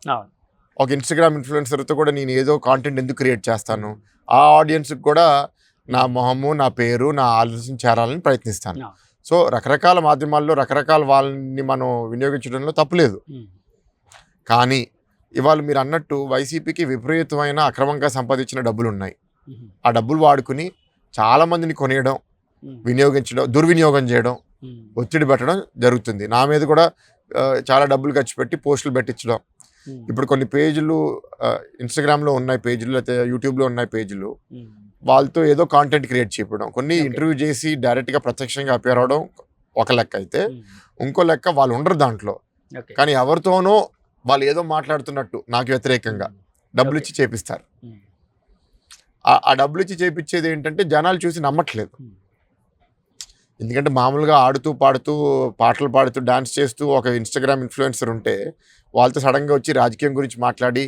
ఒక ఇన్స్టాగ్రామ్ ఇన్ఫ్లుయెన్సర్తో కూడా నేను ఏదో కాంటెంట్ ఎందుకు క్రియేట్ చేస్తాను, ఆ ఆడియన్స్కి కూడా నా మొహము, నా పేరు, నా ఆలోచన చేరాలని ప్రయత్నిస్తాను. సో రకరకాల మాధ్యమాల్లో రకరకాల వాళ్ళని మనం వినియోగించడంలో తప్పులేదు. కానీ ఇవాళ మీరు అన్నట్టు వైసీపీకి విపరీతమైన అక్రమంగా సంపాదించిన డబ్బులు ఉన్నాయి. ఆ డబ్బులు వాడుకుని చాలామందిని కొనేయడం, వినియోగించడం, దుర్వినియోగం చేయడం, ఒత్తిడి పెట్టడం జరుగుతుంది. నా మీద కూడా చాలా డబ్బులు ఖర్చు పెట్టి పోస్టులు పెట్టించడం. ఇప్పుడు కొన్ని పేజీలు ఇన్స్టాగ్రామ్లో ఉన్నాయి పేజీలు, లేకపోతే యూట్యూబ్లో ఉన్నాయి పేజీలు, వాళ్ళతో ఏదో కాంటెంట్ క్రియేట్ చేయడం, కొన్ని ఇంటర్వ్యూ చేసి డైరెక్ట్గా ప్రత్యక్షంగా అపేర్ అవడం ఒక లెక్క అయితే, ఇంకో లెక్క వాళ్ళు ఉండరు దాంట్లో, కానీ ఎవరితోనో వాళ్ళు ఏదో మాట్లాడుతున్నట్టు నాకు వ్యతిరేకంగా డబ్బులు ఇచ్చి చేపిస్తారు. ఆ డబ్బులు ఇచ్చి చేపించేది ఏంటంటే జనాలు చూసి నమ్మట్లేదు. ఎందుకంటే మామూలుగా ఆడుతూ పాడుతూ పాటలు పాడుతూ డాన్స్ చేస్తూ ఒక ఇన్స్టాగ్రామ్ ఇన్ఫ్లుయెన్సర్ ఉంటే వాళ్ళతో సడన్గా వచ్చి రాజకీయం గురించి మాట్లాడి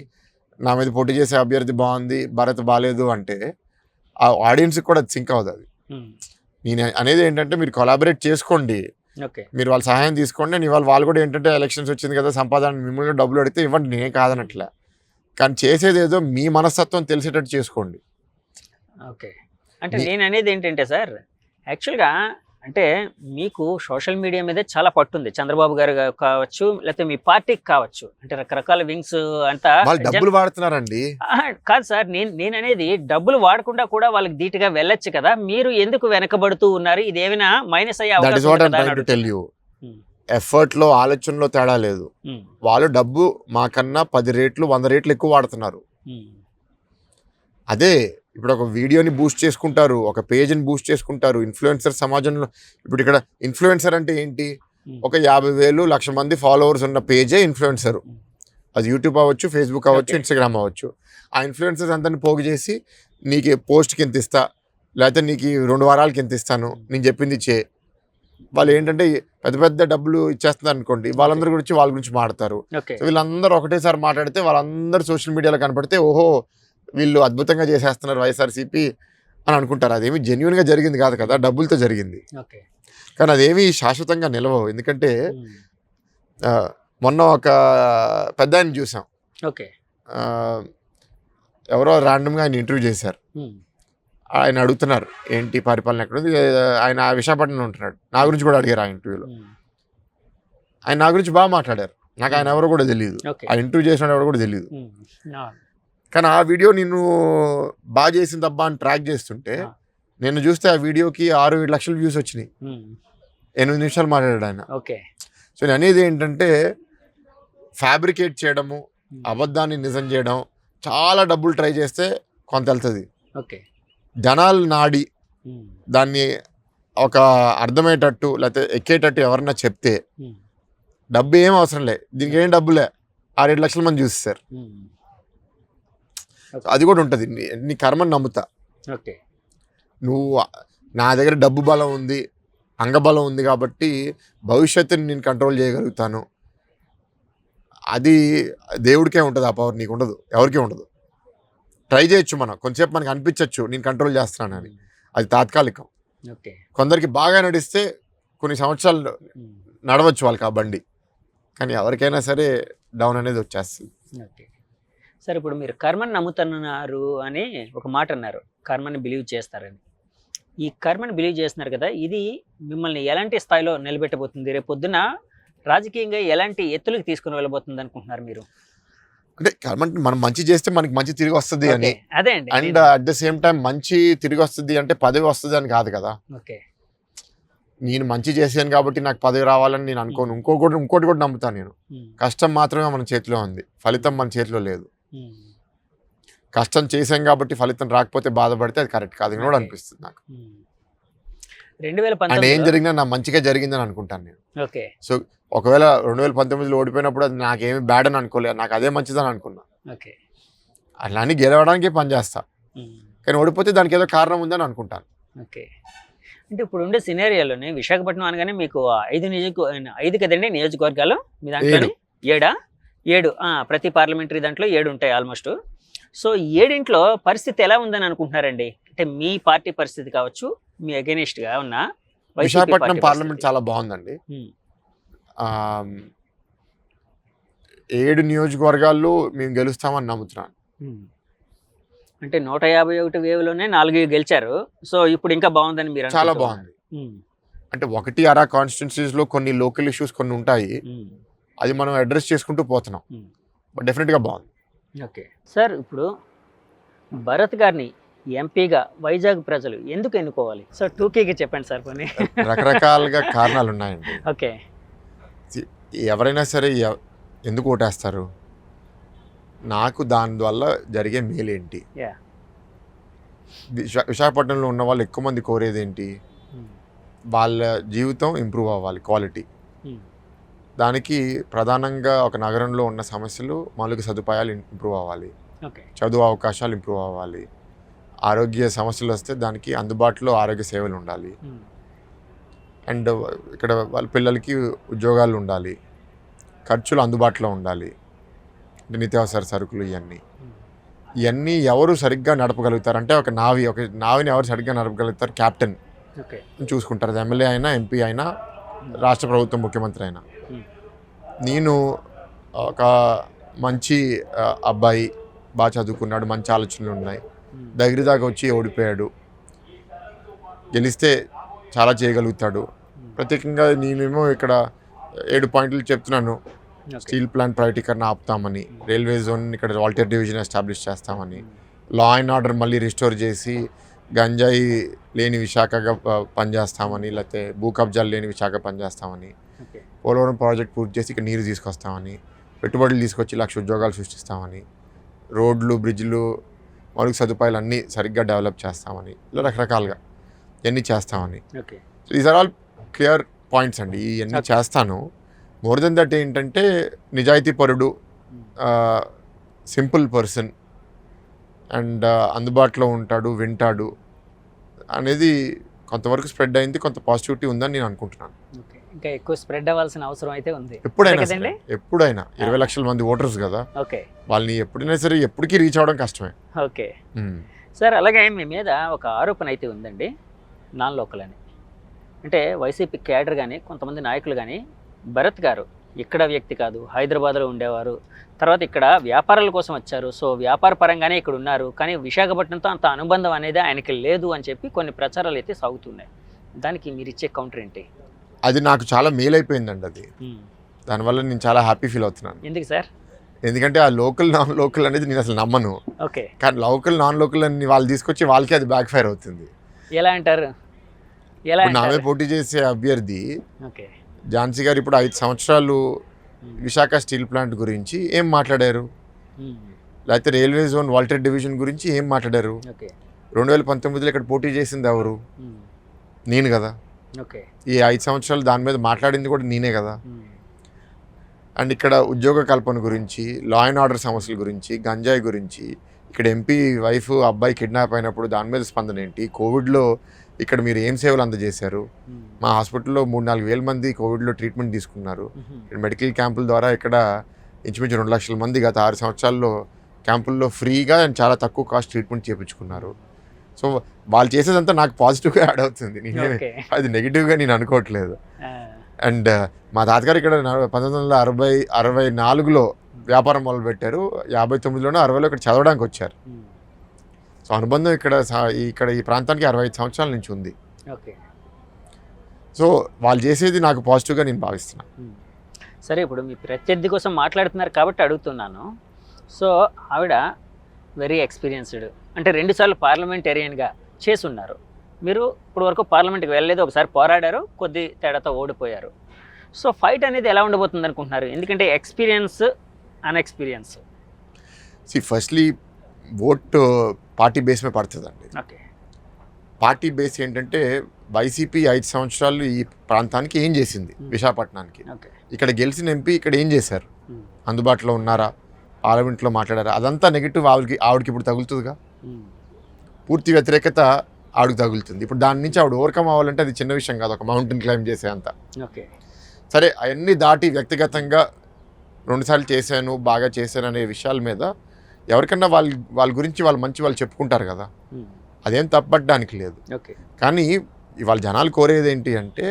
నా మీద పోటీ చేసే అభ్యర్థి బాగుంది, భరత్ బాగాలేదు అంటే ఆ ఆడియన్స్కి కూడా అది సింక్ అవ్వదు. అది నేను అనేది ఏంటంటే మీరు కొలాబరేట్ చేసుకోండి, మీరు వాళ్ళ సహాయం తీసుకోండి. నేను ఇవాళ వాళ్ళు కూడా ఏంటంటే ఎలక్షన్స్ వచ్చింది కదా, సంపాదన మిమ్మల్ని డబ్బులు అడిగితే ఇవ్వండి, నేనే కాదనట్లే. కానీ చేసేది ఏదో మీ మనస్తత్వం తెలిసేటట్టు చేసుకోండి. అంటే నేను అనేది ఏంటంటే సార్, యాక్చువల్గా అంటే మీకు సోషల్ మీడియా మీద చాలా పట్టుంది. చంద్రబాబు గారు కావచ్చు, లేకపోతే మీ పార్టీకి కావచ్చు, అంటే రకరకాల వింగ్స్ అంతా డబ్బులు వాడుతున్నారండి. కాదు సార్, నేను అనేది డబ్బులు వాడకుండా కూడా వాళ్ళకి ధీటుగా వెళ్ళొచ్చు కదా, మీరు ఎందుకు వెనకబడుతూ ఉన్నారు? ఇదేమైనా మైనస్ అయ్యే అవకాశం? ఎఫర్ట్ లో, ఆలోచనలో తేడా లేదు. వాళ్ళు డబ్బు మాకన్నా 10 రెట్లు 100 రెట్లు ఎక్కువ వాడుతున్నారు. అదే ఇప్పుడు ఒక వీడియోని బూస్ట్ చేసుకుంటారు, ఒక పేజ్ని బూస్ట్ చేసుకుంటారు. ఇన్ఫ్లుయెన్సర్ సమాజంలో ఇప్పుడు ఇక్కడ ఇన్ఫ్లుయెన్సర్ అంటే ఏంటి, ఒక 50,000 1,00,000 మంది ఫాలోవర్స్ ఉన్న పేజే ఇన్ఫ్లుయెన్సర్. అది యూట్యూబ్ అవ్వచ్చు, ఫేస్బుక్ అవ్వచ్చు, ఇన్స్టాగ్రామ్ అవ్వచ్చు. ఆ ఇన్ఫ్లుయెన్సర్స్ అందరిని పోగు చేసి నీకు పోస్ట్కి ఎంత ఇస్తా, లేకపోతే నీకు 2 వారాలకి ఎంత ఇస్తాను, నేను చెప్పింది చే. వాళ్ళు ఏంటంటే పెద్ద పెద్ద డబ్బులు ఇచ్చేస్తున్నారు అనుకోండి, వాళ్ళందరి గురించి వాళ్ళ గురించి మాట్లాడతారు. వీళ్ళందరూ ఒకటేసారి మాట్లాడితే వాళ్ళందరూ సోషల్ మీడియాలో కనపడితే ఓహో వీళ్ళు అద్భుతంగా చేసేస్తున్నారు వైఎస్ఆర్సీపీ అని అనుకుంటారు. అదేమి జెన్యున్గా జరిగింది కాదు కదా, డబ్బులతో జరిగింది. కానీ అదేమి శాశ్వతంగా నిలవవు. ఎందుకంటే మొన్న ఒక పెద్ద ఆయన చూసాం, ఎవరో ర్యాండమ్గా ఆయన ఇంటర్వ్యూ చేశారు. ఆయన అడుగుతున్నారు ఏంటి పరిపాలన ఎక్కడ ఉంది, ఆయన విశాఖపట్నంలో ఉంటున్నాడు. నా గురించి కూడా అడిగారు ఆ ఇంటర్వ్యూలో. ఆయన నా గురించి బాగా మాట్లాడారు. నాకు ఆయన ఎవరో కూడా తెలియదు, ఆ ఇంటర్వ్యూ చేసిన ఎవరో కూడా తెలియదు. కానీ ఆ వీడియో నేను బాగా చేసిందబ్బా అని ట్రాక్ చేస్తుంటే నేను చూస్తే ఆ వీడియోకి 6-7 లక్షల వ్యూస్ వచ్చినాయి. 8 నిమిషాలు మాట్లాడాడు ఆయన. సో నేను అనేది ఏంటంటే ఫ్యాబ్రికేట్ చేయడము, అబద్ధాన్ని నిజం చేయడం, చాలా డబ్బులు ట్రై చేస్తే కొంత వెళ్తుంది. జనాలు నాడి దాన్ని ఒక అర్థమయ్యేటట్టు లేకపోతే ఎక్కేటట్టు ఎవరన్నా చెప్తే డబ్బు ఏం అవసరం లే, దీనికి ఏం డబ్బులే 6-7 లక్షల మంది చూస్తారు. అది కూడా ఉంటుంది. నీ కర్మని నమ్ముతా. ఓకే. నువ్వు నా దగ్గర డబ్బు బలం ఉంది, అంగబలం ఉంది కాబట్టి భవిష్యత్తుని నేను కంట్రోల్ చేయగలుగుతాను. అది దేవుడికే ఉంటుంది ఆ పవర్, నీకు ఉండదు, ఎవరికీ ఉండదు. ట్రై చేయొచ్చు మనం, కొంచెంసేపు మనకి అనిపించవచ్చు నేను కంట్రోల్ చేస్తున్నానని, అది తాత్కాలికం. ఓకే. కొందరికి బాగా నడిస్తే కొన్ని సంవత్సరాలు నడవచ్చు వాళ్ళకి ఆ బండి, కానీ ఎవరికైనా సరే డౌన్ అనేది వచ్చేస్తుంది. ఓకే సార్, ఇప్పుడు మీరు కర్మని నమ్ముతున్నారు అని ఒక మాట అన్నారు, కర్మని బిలీవ్ చేస్తారని. ఈ కర్మని బిలీవ్ చేస్తున్నారు కదా, ఇది మిమ్మల్ని ఎలాంటి స్థాయిలో నిలబెట్టబోతుంది, రేపు పొద్దున రాజకీయంగా ఎలాంటి ఎత్తులకు తీసుకుని వెళ్ళబోతుంది అనుకుంటున్నారు మీరు? అంటే కర్మ మనం మంచి చేస్తే మనకి మంచి తిరిగి వస్తుంది అని. అదే అండి. And at the same time మంచి తిరిగి వస్తుంది అంటే పదవి వస్తుంది అని కాదు కదా. ఓకే. నేను మంచి చేశాను కాబట్టి నాకు పదవి రావాలని నేను అనుకోను. ఇంకోటి కూడా నమ్ముతాను నేను, కష్టం మాత్రమే మన చేతిలో ఉంది, ఫలితం మన చేతిలో లేదు. కష్టం చేశాం కాబట్టి ఫలితం రాకపోతే బాధపడితే అది కరెక్ట్ కాదు కూడా అనిపిస్తుంది నాకు. 2019 ఏం జరిగినా నా మంచిగా జరిగిందని అనుకుంటాను నేను. ఓకే. సో ఒకవేళ 2019లో ఓడిపోయినప్పుడు అది నాకేమి బ్యాడ్ అని అనుకోలేదు, నాకు అదే మంచిదని అనుకున్నా. ఓకే. అట్లా అని గెలవడానికి పనిచేస్తా, కానీ ఓడిపోతే దానికి ఏదో కారణం ఉందని అనుకుంటాను. ఓకే. అంటే ఇప్పుడు ఉండే సినేరియాలోనే విశాఖపట్నం అనగానే మీకు 5 కదండి నియోజకవర్గాలు మీ దాంట్లో? 7 ప్రతి పార్లమెంటరీ దాంట్లో 7 ఉంటాయి ఆల్మోస్ట్. సో 7 పరిస్థితి ఎలా ఉందని అనుకుంటున్నారండి? అంటే మీ పార్టీ పరిస్థితి కావచ్చు, మీ అగెనిస్ట్గా ఉన్న విశాఖపట్నం పార్లమెంట్ చాలా బాగుందండి. 7 నియోజకవర్గాల్లో మేము గెలుస్తామని నమ్ముతున్నాను. అంటే 151 వేవ్లోనే 4 గెలిచారు. సో ఇప్పుడు ఇంకా బాగుందని మీరు? చాలా బాగుంది. అంటే 1 కాన్స్టిట్యున్సీస్లో కొన్ని లోకల్ ఇష్యూస్ కొన్ని ఉంటాయి, అది మనం అడ్రస్ చేసుకుంటూ పోతున్నాం, బట్ డెఫినెట్గా బాగుంది. ఓకే సార్, ఇప్పుడు భరత్ గారిని ఎంపీగా వైజాగ్ ప్రజలు ఎందుకు ఎన్నుకోవాలి? సో 2Kకి చెప్పండి సార్ కొన్ని. రకరకాలుగా కారణాలు ఉన్నాయండి. ఓకే. ఎవరైనా సరే ఎందుకు ఓటేస్తారు? నాకు దానివల్ల జరిగే మేలేంటి? విశాఖపట్నంలో ఉన్న వాళ్ళు ఎక్కువ మంది కోరేది ఏంటి? వాళ్ళ జీవితం ఇంప్రూవ్ అవ్వాలి, క్వాలిటీ. దానికి ప్రధానంగా ఒక నగరంలో ఉన్న సమస్యలు, మౌలిక సదుపాయాలు ఇంప్రూవ్ అవ్వాలి, చదువు అవకాశాలు ఇంప్రూవ్ అవ్వాలి, ఆరోగ్య సమస్యలు వస్తే దానికి అందుబాటులో ఆరోగ్య సేవలు ఉండాలి, అండ్ ఇక్కడ వాళ్ళ పిల్లలకి ఉద్యోగాలు ఉండాలి, ఖర్చులు అందుబాటులో ఉండాలి, నిత్యావసర సరుకులు, ఇవన్నీ ఎవరు సరిగ్గా నడపగలుగుతారు అంటే ఒక నావిని ఎవరు సరిగ్గా నడపగలుగుతారు? క్యాప్టెన్ చూసుకుంటారు. అది ఎమ్మెల్యే అయినా, ఎంపీ అయినా, రాష్ట్ర ప్రభుత్వం ముఖ్యమంత్రి అయినా. నేను ఒక మంచి అబ్బాయి, బాగా చదువుకున్నాడు, మంచి ఆలోచనలు ఉన్నాయి, దగ్గర దాకా వచ్చి ఓడిపోయాడు, గెలిస్తే చాలా చేయగలుగుతాడు. ప్రత్యేకంగా నేనేమో ఇక్కడ 7 పాయింట్లు చెప్తున్నాను. స్టీల్ ప్లాంట్ ప్రైవేటీకరణ ఆపుతామని, రైల్వే జోన్ ఇక్కడ వాల్టర్ డివిజన్ ఎస్టాబ్లిష్ చేస్తామని, లా అండ్ ఆర్డర్ మళ్ళీ రిస్టోర్ చేసి గంజాయి లేని విశాఖగా పనిచేస్తామని, లేకపోతే భూ కబ్జాలు లేని విశాఖ పనిచేస్తామని, పోలవరం ప్రాజెక్ట్ పూర్తి చేసి ఇక్కడ నీరు తీసుకొస్తామని, పెట్టుబడులు తీసుకొచ్చి 1,00,000 ఉద్యోగాలు సృష్టిస్తామని, రోడ్లు, బ్రిడ్జ్లు, మౌలిక సదుపాయాలు అన్నీ సరిగ్గా డెవలప్ చేస్తామని, ఇలా రకరకాలుగా ఇవన్నీ చేస్తామని. So these are all clear points అండి. ఇవన్నీ చేస్తాను. మోర్ దెన్ దట్ ఏంటంటే నిజాయితీ పరుడు, సింపుల్ పర్సన్, అండ్ అందుబాటులో ఉంటాడు, వింటాడు అనేది కొంతవరకు స్ప్రెడ్ అయింది, కొంత పాజిటివిటీ ఉందని నేను అనుకుంటున్నాను. ఇంకా ఎక్కువ స్ప్రెడ్ అవ్వాల్సిన అవసరం అయితే ఉంది. ఎప్పుడైనా 20 లక్షల మంది ఓటర్స్ కదా, వాళ్ళని ఎప్పుడైనా సరే ఎప్పటికీ రీచ్ అవ్వడం కష్టమే. ఓకే సార్, అలాగే మీ మీద ఒక ఆరోపణ అయితే ఉందండి, నాన్ లోకల్ అని. అంటే వైసీపీ క్యాడర్ కానీ, కొంతమంది నాయకులు కానీ, భరత్ గారు ఇక్కడ వ్యక్తి కాదు, హైదరాబాద్లో ఉండేవారు, తర్వాత ఇక్కడ వ్యాపారాల కోసం వచ్చారు, సో వ్యాపార పరంగానే ఇక్కడ ఉన్నారు, కానీ విశాఖపట్నంతో అంత అనుబంధం అనేది ఆయనకి లేదు అని చెప్పి కొన్ని ప్రచారాలు అయితే సాగుతున్నాయి. దానికి మీరు ఇచ్చే కౌంటర్ ఏంటి? అది నాకు చాలా మేల్ అయిపోయిందండి. అది దానివల్ల నేను చాలా హ్యాపీ ఫీల్ అవుతున్నాను. ఎందుకు సార్? ఎందుకంటే ఆ లోకల్ నాన్ లోకల్ అనేది నేను అసలు నమ్మను. ఓకే. కానీ లోకల్ నాన్ లోకల్ అని వాళ్ళు తీసుకొచ్చి వాళ్ళకి అది బ్యాక్ ఫైర్ అవుతుంది. ఎలా అంటారు? నామే పోటీ చేసే అభ్యర్థి ఝాన్సీ గారు ఇప్పుడు 5 సంవత్సరాలు విశాఖ స్టీల్ ప్లాంట్ గురించి ఏం మాట్లాడారు? లేకపోతే రైల్వే జోన్ వాల్టర్ డివిజన్ గురించి ఏం మాట్లాడారు? 2019లో ఇక్కడ పోటీ చేసింది ఎవరు? నేను కదా. ఓకే. ఈ 5 సంవత్సరాలు దాని మీద మాట్లాడింది కూడా నేనే కదా. అండ్ ఇక్కడ ఉద్యోగ కల్పన గురించి, లా అండ్ ఆర్డర్ సమస్యల గురించి, గంజాయి గురించి, ఇక్కడ ఎంపీ వైఫ్ అబ్బాయి కిడ్నాప్ అయినప్పుడు దాని మీద స్పందన ఏంటి, కోవిడ్లో ఇక్కడ మీరు ఏం సేవలు అందజేశారు, మా హాస్పిటల్లో 3-4 వేల మంది కోవిడ్లో ట్రీట్మెంట్ తీసుకున్నారు, ఇక్కడ మెడికల్ క్యాంపుల ద్వారా ఇక్కడ ఇంచుమించు 2 లక్షల మంది గత 6 సంవత్సరాల్లో క్యాంపుల్లో ఫ్రీగా అండ్ చాలా తక్కువ కాస్ట్ ట్రీట్మెంట్ చేయించుకున్నారు. సో వాళ్ళు చేసేదంతా నాకు పాజిటివ్గా యాడ్ అవుతుంది, అది నెగిటివ్గా నేను అనుకోవట్లేదు. అండ్ మా తాతగారు ఇక్కడ 1964లో వ్యాపారం మొదలుపెట్టారు, 59లోనో 60లో ఇక్కడ చదవడానికి వచ్చారు. సో అనుబంధం ఇక్కడ ఈ ప్రాంతానికి 65 సంవత్సరాల నుంచి ఉంది. సో వాళ్ళు చేసేది నాకు పాజిటివ్గా నేను భావిస్తున్నాను. సరే, ఇప్పుడు మీ ప్రత్యర్థి కోసం మాట్లాడుతున్నారు కాబట్టి అడుగుతున్నాను. సో ఆవిడ వెరీ ఎక్స్పీరియన్స్డ్, అంటే 2 సార్లు పార్లమెంటేరియన్గా చేసి ఉన్నారు. మీరు ఇప్పుడు వరకు పార్లమెంట్కి వెళ్ళలేదు, ఒకసారి పోరాడారు, కొద్ది తేడాతో ఓడిపోయారు. సో ఫైట్ అనేది ఎలా ఉండబోతుంది అనుకుంటున్నారు? ఎందుకంటే experience, unexperience. Firstly vote party base మీద పడుతుందండి. ఓకే. పార్టీ బేస్ ఏంటంటే వైసీపీ 5 సంవత్సరాలు ఈ ప్రాంతానికి ఏం చేసింది, విశాఖపట్నానికి. ఇక్కడ గెలిచిన ఎంపీ ఇక్కడ ఏం చేశారు, అందుబాటులో ఉన్నారా, పార్లమెంట్లో మాట్లాడారా, అదంతా నెగిటివ్ ఆవిడకి ఇప్పుడు తగులుతుందిగా. పూర్తి వ్యతిరేకత ఆవిడకి తగులుతుంది. ఇప్పుడు దాని నుంచి ఆవిడ ఓవర్కమ్ అవ్వాలంటే అది చిన్న విషయం కాదు, ఒక మౌంటైన్ క్లైంబ్ చేసే అంత. సరే, అవన్నీ దాటి వ్యక్తిగతంగా 2 సార్లు చేశాను, బాగా చేశాను అనే విషయాల మీద ఎవరికన్నా వాళ్ళ గురించి వాళ్ళు చెప్పుకుంటారు కదా, అదేం తప్పడానికి లేదు. కానీ ఇవాళ జనాలు కోరేది ఏంటి అంటే,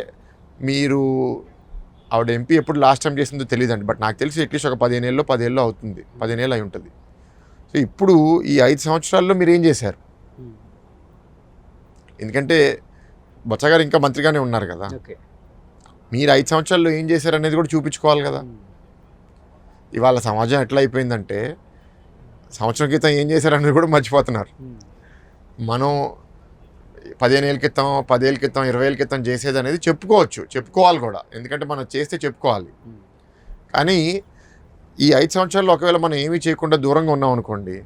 మీరు ఆవిడ ఎంపీ ఎప్పుడు లాస్ట్ టైం చేసిందో తెలియదండి, బట్ నాకు తెలిసి అట్లీస్ట్ ఒక 15 ఏళ్ళు అవుతుంది, 15 ఏళ్ళు అయి ఉంటుంది. సో ఇప్పుడు ఈ 5 సంవత్సరాల్లో మీరు ఏం చేశారు? ఎందుకంటే బొత్స గారు ఇంకా మంత్రిగానే ఉన్నారు కదా, మీరు 5 సంవత్సరాల్లో ఏం చేశారు అనేది కూడా చూపించుకోవాలి కదా. ఇవాళ సమాజం ఎట్లా అయిపోయిందంటే, సంవత్సరం క్రితం ఏం చేశారనేది కూడా మర్చిపోతున్నారు. మనం 15 ఏళ్ళ క్రితం, 10 ఏళ్ళ క్రితం, 20 ఏళ్ళ క్రితం చేసేది అనేది చెప్పుకోవాలి కూడా, ఎందుకంటే మనం చేస్తే చెప్పుకోవాలి. కానీ ఈ 5 సంవత్సరాల్లో ఒకవేళ మనం ఏమీ చేయకుండా దూరంగా ఉన్నాం అనుకోండి,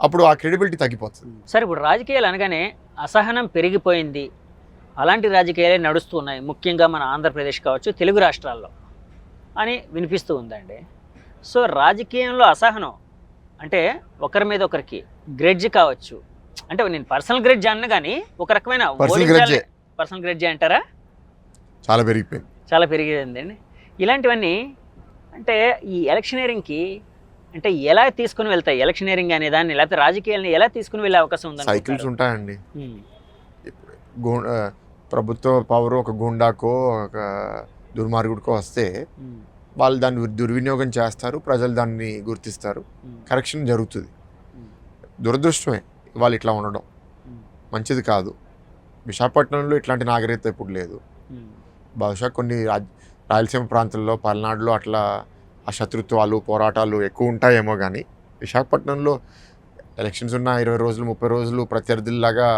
అప్పుడు ఆ క్రెడిబిలిటీ తగ్గిపోతుంది. సరే, ఇప్పుడు రాజకీయాలు అనగానే అసహనం పెరిగిపోయింది, అలాంటి రాజకీయాలే నడుస్తూ ఉన్నాయి, ముఖ్యంగా మన ఆంధ్రప్రదేశ్ కావచ్చు, తెలుగు రాష్ట్రాల్లో అని వినిపిస్తూ ఉందండి. సో రాజకీయంలో అసహనం అంటే ఒకరి మీద ఒకరికి గ్రెడ్జ్ కావచ్చు, అంటే నేను పర్సనల్ గ్రెడ్జ్ అన్న కానీ ఒక రకమైన పర్సనల్ గ్రెడ్జ్ అంటారా, చాలా పెరిగిందండి. ఇలాంటివన్నీ అంటే ఈ ఎలక్షనీరింగ్కి అంటే ఎలా తీసుకుని వెళ్తాయి, ఎలక్షనీరింగ్ అనే దాన్ని, లేకపోతే రాజకీయాలని ఎలా తీసుకుని వెళ్ళే అవకాశం ఉంది? సైకిల్స్ ఉంటాయండి. ప్రభుత్వ పవర్ ఒక గుండాకో ఒక దుర్మార్గుడికో వస్తే వాళ్ళు దాన్ని దుర్వినియోగం చేస్తారు, ప్రజలు దాన్ని గుర్తిస్తారు, కరెక్షన్ జరుగుతుంది. దురదృష్టమే వాళ్ళు ఇట్లా ఉండడం, మంచిది కాదు. విశాఖపట్నంలో ఇట్లాంటి నాగరికత ఇప్పుడు లేదు. బహుశా కొన్ని రాయలసీమ ప్రాంతాల్లో, పల్నాడులో అట్లా ఆ శత్రుత్వాలు, పోరాటాలు ఎక్కువ ఉంటాయేమో, కానీ విశాఖపట్నంలో ఎలక్షన్స్ ఉన్న 20 రోజులు 30 రోజులు ప్రత్యర్థుల్లాగా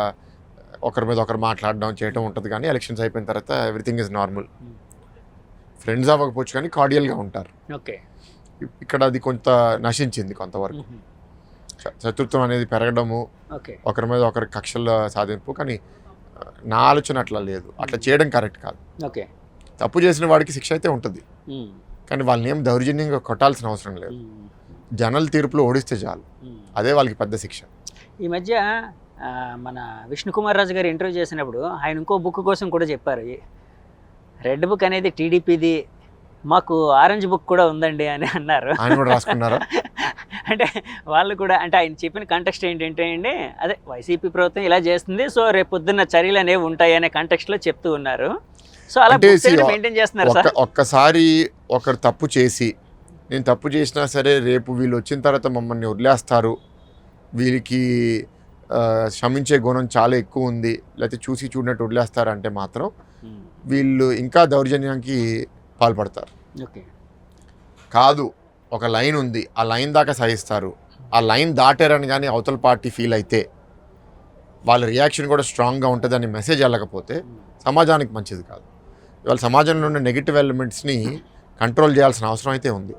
ఒకరి మీద ఒకరు మాట్లాడడం చేయడం ఉంటుంది. కానీ ఎలక్షన్స్ అయిపోయిన తర్వాత ఎవ్రీథింగ్ ఇస్ నార్మల్. ఫ్రెండ్స్ అవ్వకపోవచ్చు కానీ కార్డియల్గా ఉంటారు. ఇక్కడ అది కొంత నశించింది కొంతవరకు. శత్రుత్వం అనేది పెరగడము, ఒకరి మీద ఒకరి కక్షల సాధింపు. కానీ నా ఆలోచన అట్లా లేదు, అట్లా చేయడం కరెక్ట్ కాదు. తప్పు చేసిన వాడికి శిక్ష అయితే ఉంటుంది, కానీ వాళ్ళని ఏం దౌర్జన్యంగా కొట్టాల్సిన అవసరం లేదు. జనరల్ తీర్పులో ఓడిస్తే చాలు, అదే వాళ్ళకి పెద్ద శిక్ష. ఈ మధ్య మన విష్ణుకుమార్ రాజు గారు ఇంటర్వ్యూ చేసినప్పుడు ఆయన ఇంకో బుక్ కోసం కూడా చెప్పారు, రెడ్ బుక్ అనేది టీడీపీది, మాకు ఆరెంజ్ బుక్ కూడా ఉందండి అని అన్నారు. అంటే వాళ్ళు కూడా, అంటే ఆయన చెప్పిన కంటెక్స్ట్ ఏంటంటే అండి, అదే వైసీపీ ప్రభుత్వం ఇలా చేస్తుంది, సో రేపు పొద్దున్న చర్యలు అనేవి ఉంటాయి అనే కంటెక్స్ట్లో చెప్తూ ఉన్నారు. సో అలా మెయింటైన్ చేస్తున్నారు సార్. ఒక్కసారి ఒకరు తప్పు చేసి, నేను తప్పు చేసినా సరే రేపు వీళ్ళు వచ్చిన తర్వాత మమ్మల్ని వదిలేస్తారు, వీరికి క్షమించే గుణం చాలా ఎక్కువ ఉంది, లేకపోతే చూసి చూడనట్టు వదిలేస్తారంటే మాత్రం వీళ్ళు ఇంకా దౌర్జన్యానికి పాల్పడతారు. కాదు, ఒక లైన్ ఉంది, ఆ లైన్ దాకా సహిస్తారు. ఆ లైన్ దాటారని కానీ అవతల పార్టీ ఫీల్ అయితే వాళ్ళ రియాక్షన్ కూడా స్ట్రాంగ్గా ఉంటుంది అని మెసేజ్ వెళ్ళకపోతే సమాజానికి మంచిది కాదు. ఇవాళ సమాజంలో ఉన్న నెగిటివ్ ఎలిమెంట్స్ని కంట్రోల్ చేయాల్సిన అవసరం అయితే ఉంది,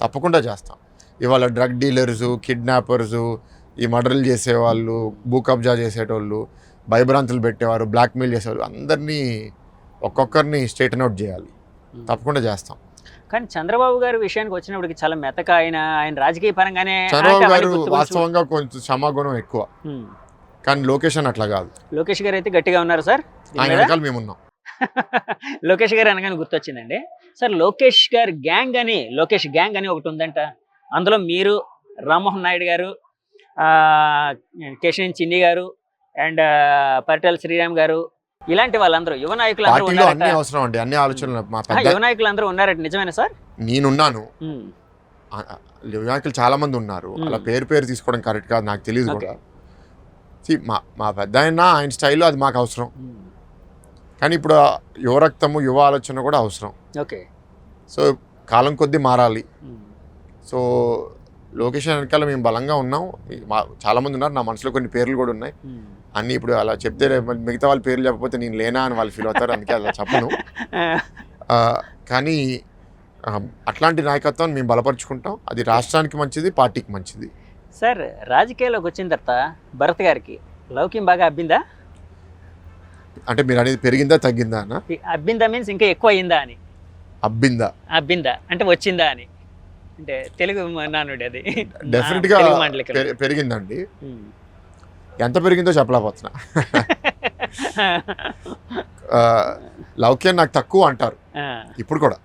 తప్పకుండా చేస్తాం. ఇవాళ డ్రగ్ డీలర్సు, కిడ్నాపర్సు, ఈ మర్డర్లు చేసేవాళ్ళు, భూ కబ్జా చేసేటోళ్ళు, భయభ్రాంతులు పెట్టేవారు, బ్లాక్మెయిల్ చేసేవారు, అందరినీ ఒక్కొక్కరిని స్ట్రైటన్ అవుట్ చేయాలి. తప్పకుండా చేస్తాం. కానీ చంద్రబాబు గారి విషయానికి వచ్చినప్పటికి చాలా మెతక ఆయన రాజకీయ పరంగానే చంద్రబాబు గారు వాస్తవంగా కొంచెం క్షమాగుణం ఎక్కువ, కానీ లోకేష్ అని అట్లా కాదు. లోకేష్ గారు అయితే గట్టిగా ఉన్నారు సార్. ఆయన వెనకాల మేము ఉన్నాం. లోకేష్ గారు అనగానే గుర్తొచ్చిందండి సార్, లోకేష్ గ్యాంగ్ అని ఒకటి ఉందంట. అందులో మీరు, రామ్మోహన్ నాయుడు గారు, కేశినేని చిన్ని గారు అండ్ పరిటాల శ్రీరామ్ గారు, ఇలాంటి వాళ్ళందరూ యువ నాయకులు పార్టీలో అన్ని అవసరం అండి, అన్ని ఆలోచనలు. మా పెద్ద యువ నాయకులు అందరూ ఉన్నారట, నిజమేనా సార్? నేనున్నాను, యువ నాయకులు చాలా మంది ఉన్నారు. అలా పేరు తీసుకోవడం కరెక్ట్ కాదు, నాకు తెలియదు కూడా. మా పెద్ద ఆయన స్టైల్లో అది మాకు అవసరం, కానీ ఇప్పుడు యువ రక్తము, యువ ఆలోచన కూడా అవసరం. ఓకే. సో కాలం కొద్దీ మారాలి. సో లొకేషన్ వెనకాల మేము బలంగా ఉన్నాం. చాలామంది ఉన్నారు, నా మనసులో కొన్ని పేర్లు కూడా ఉన్నాయి. అన్నీ ఇప్పుడు అలా చెప్తే మిగతా వాళ్ళ పేర్లు చెప్పకపోతే నేను లేనా అని వాళ్ళు ఫీల్ అవుతారు, అందుకే అలా చెప్పను. కానీ అట్లాంటి నాయకత్వాన్ని మేము బలపరుచుకుంటాం. అది రాష్ట్రానికి మంచిది, పార్టీకి మంచిది. సార్, రాజకీయాల్లోకి వచ్చిన తర్వాత భరత్ గారికి లౌక్యం బాగా అబ్బిందా? అంటే మీరు అనేది పెరిగిందా తగ్గిందా అన్న? అబ్బిందా మీన్స్ ఇంకా ఎక్కువ అయిందా అని. అబ్బిందా అంటే వచ్చిందా అని, అంటే తెలుగు నానుడి అది. డెఫినెట్గా పెరిగిందండి. ఎంత పెరిగిందో చెప్పలేకపోతున్నా. లౌక్యం నాకు తక్కువ అంటారు ఇప్పుడు కూడా.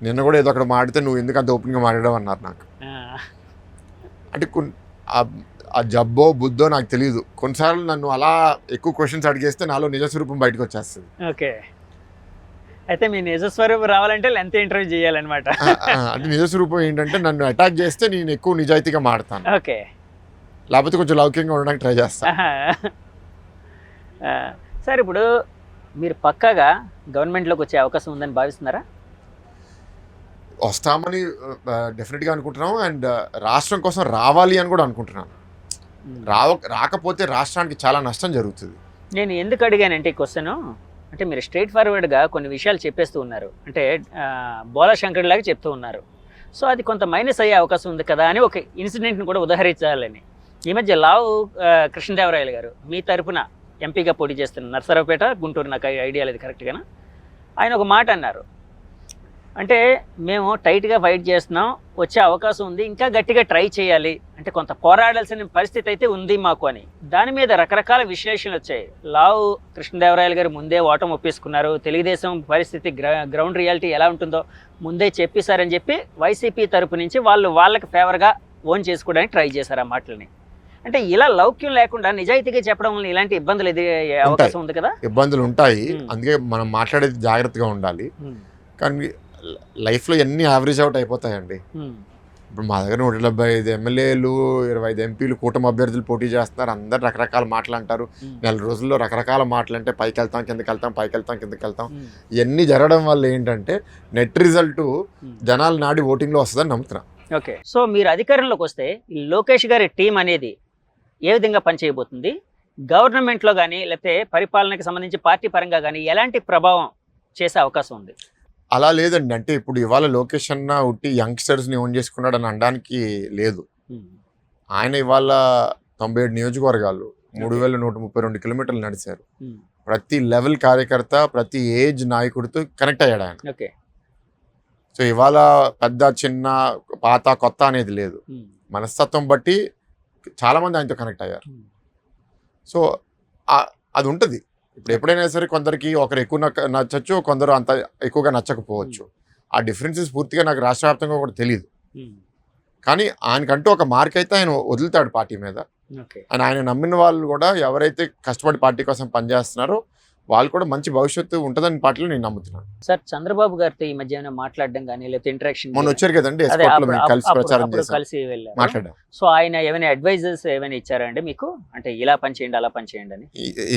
నిన్న కూడా ఏదో అక్కడ మాడితే నువ్వు ఎందుకు అంత ఓపెన్గా మాట్లాడడం అన్నారు నాకు. అంటే ఆ జబ్బో బుద్ధో నాకు తెలియదు. కొన్నిసార్లు నన్ను అలా ఎక్కువ క్వశ్చన్స్ అడిగేస్తే నాలో నిజస్వరూపం బయటకు వచ్చేస్తుంది. ఓకే. అయితే మీ నిజస్వరూపం రావాలంటే లెంత్ ఇంటర్వ్యూ చేయాలన్నమాట. అంటే నిజస్వరూపం ఏంటంటే నన్ను అటాక్ చేస్తే నేను ఎక్కువ నిజాయితీగా మాడతాను. ఓకే. లేకపోతే కొంచెం లౌక్యంగా ఉండడానికి ట్రై చేస్తాను. సార్, ఇప్పుడు మీరు పక్కాగా గవర్నమెంట్లోకి వచ్చే అవకాశం ఉందని భావిస్తున్నారా? వస్తామని డెఫినెట్గా అనుకుంటున్నాం. అండ్ రాష్ట్రం కోసం రావాలి అని కూడా అనుకుంటున్నాను. రాకపోతే రాష్ట్రానికి చాలా నష్టం జరుగుతుంది. నేను ఎందుకు అడిగానంటే ఈ క్వశ్చన్, అంటే మీరు స్ట్రైట్ ఫార్వర్డ్గా కొన్ని విషయాలు చెప్పేస్తూ ఉన్నారు, అంటే బోలా శంకర్ లాగా చెప్తూ ఉన్నారు. సో అది కొంత మైనస్ అయ్యే అవకాశం ఉంది కదా అని ఒక ఇన్సిడెంట్ని కూడా ఉదహరించాలని. ఈ మధ్య లావు కృష్ణదేవరాయలు గారు మీ తరపున ఎంపీగా పోటీ చేస్తున్నారు, నర్సరావుపేట, గుంటూరు, నాకు ఐడియా లేదు కరెక్ట్గానా. ఆయన ఒక మాట అన్నారు, అంటే మేము టైట్గా ఫైట్ చేస్తున్నాం, వచ్చే అవకాశం ఉంది, ఇంకా గట్టిగా ట్రై చేయాలి, అంటే కొంత పోరాడాల్సిన పరిస్థితి అయితే ఉంది మాకు అని. దాని మీద రకరకాల విశ్లేషణలు వచ్చాయి. లావు కృష్ణదేవరాయలు గారు ముందే ఓటమి ఒప్పేసుకున్నారు, తెలుగుదేశం పరిస్థితి గ్రౌండ్ రియాలిటీ ఎలా ఉంటుందో ముందే చెప్పేశారని చెప్పి వైసీపీ తరపు నుంచి వాళ్ళకి ఫేవర్గా ఓన్ చేసుకోవడానికి ట్రై చేశారు ఆ మాటలని. అంటే ఇలా లౌక్యం లేకుండా నిజాయితీగా చెప్పడం వల్ల ఇలాంటి ఇబ్బందులు ఎదురయ్యే అవకాశం ఉంది కదా? ఇబ్బందులు ఉంటాయి, అందుకే మనం మాట్లాడేది జాగ్రత్తగా ఉండాలి. కానీ లైఫ్లో ఎన్ని యావరేజ్ అవుట్ అయిపోతాయండి. ఇప్పుడు మా దగ్గర 175 ఎమ్మెల్యేలు, 25 ఎంపీలు, కూటమి అభ్యర్థులు పోటీ చేస్తున్నారు. అందరు రకరకాల మాటలు అంటారు. నెల రోజుల్లో రకరకాల మాటలు అంటే పైకి వెళ్తాం, కిందకి వెళ్తాం, పైకి వెళ్తాం, కిందకి వెళ్తాం. ఇవన్నీ జరగడం వల్ల ఏంటంటే నెట్ రిజల్ట్ జనాలు నాడి ఓటింగ్లో వస్తుందని నమ్ముతున్నా. ఓకే. సో మీరు అధికారంలోకి వస్తే లోకేష్ గారి టీం అనేది ఏ విధంగా పనిచేయబోతుంది? గవర్నమెంట్లో కానీ లేకపోతే పరిపాలనకి సంబంధించి పార్టీ పరంగా కానీ ఎలాంటి ప్రభావం చేసే అవకాశం ఉంది? అలా లేదండి. అంటే ఇప్పుడు ఇవాళ లోకేష్ అన్న ఉట్టి యంగ్స్టర్స్ని ఓన్ చేసుకున్నాడు అని అనడానికి లేదు. ఆయన ఇవాళ 97 నియోజకవర్గాలు 3132 కిలోమీటర్లు నడిచారు. ప్రతి లెవెల్ కార్యకర్త, ప్రతి ఏజ్ నాయకుడితో కనెక్ట్ అయ్యాడు ఆయన. ఓకే. సో ఇవాళ పెద్ద చిన్న పాత కొత్త అనేది లేదు. మనస్తత్వం బట్టి చాలామంది ఆయనతో కనెక్ట్ అయ్యారు. సో అది ఉంటుంది. ఇప్పుడు ఎప్పుడైనా సరే కొందరికి ఒకరు ఎక్కువ నచ్చచ్చు, కొందరు అంత ఎక్కువగా నచ్చకపోవచ్చు. ఆ డిఫరెన్సెస్ పూర్తిగా నాకు రాష్ట్ర వ్యాప్తంగా కూడా తెలియదు. కానీ ఆయనకంటూ ఒక మార్క్ అయితే ఆయన వదులుతాడు పార్టీ మీద. ఆయన నమ్మిన వాళ్ళు కూడా ఎవరైతే కష్టపడి పార్టీ కోసం పనిచేస్తున్నారో వాళ్ళు కూడా మంచి భవిష్యత్తు ఉంటుందని పార్టీలో నేను నమ్ముతున్నాను. సార్, చంద్రబాబు గారితో ఈ మధ్య మాట్లాడడం కానీ లేకపోతే ఇంటరాక్షన్ మొన్న వచ్చారు కదండి, కలిసి వెళ్ళారు. సో ఆయన ఏమైనా అడ్వైజర్స్ ఏమైనా ఇచ్చారండి మీకు, అంటే ఇలా పని చేయండి, అలా పని చేయండి అని?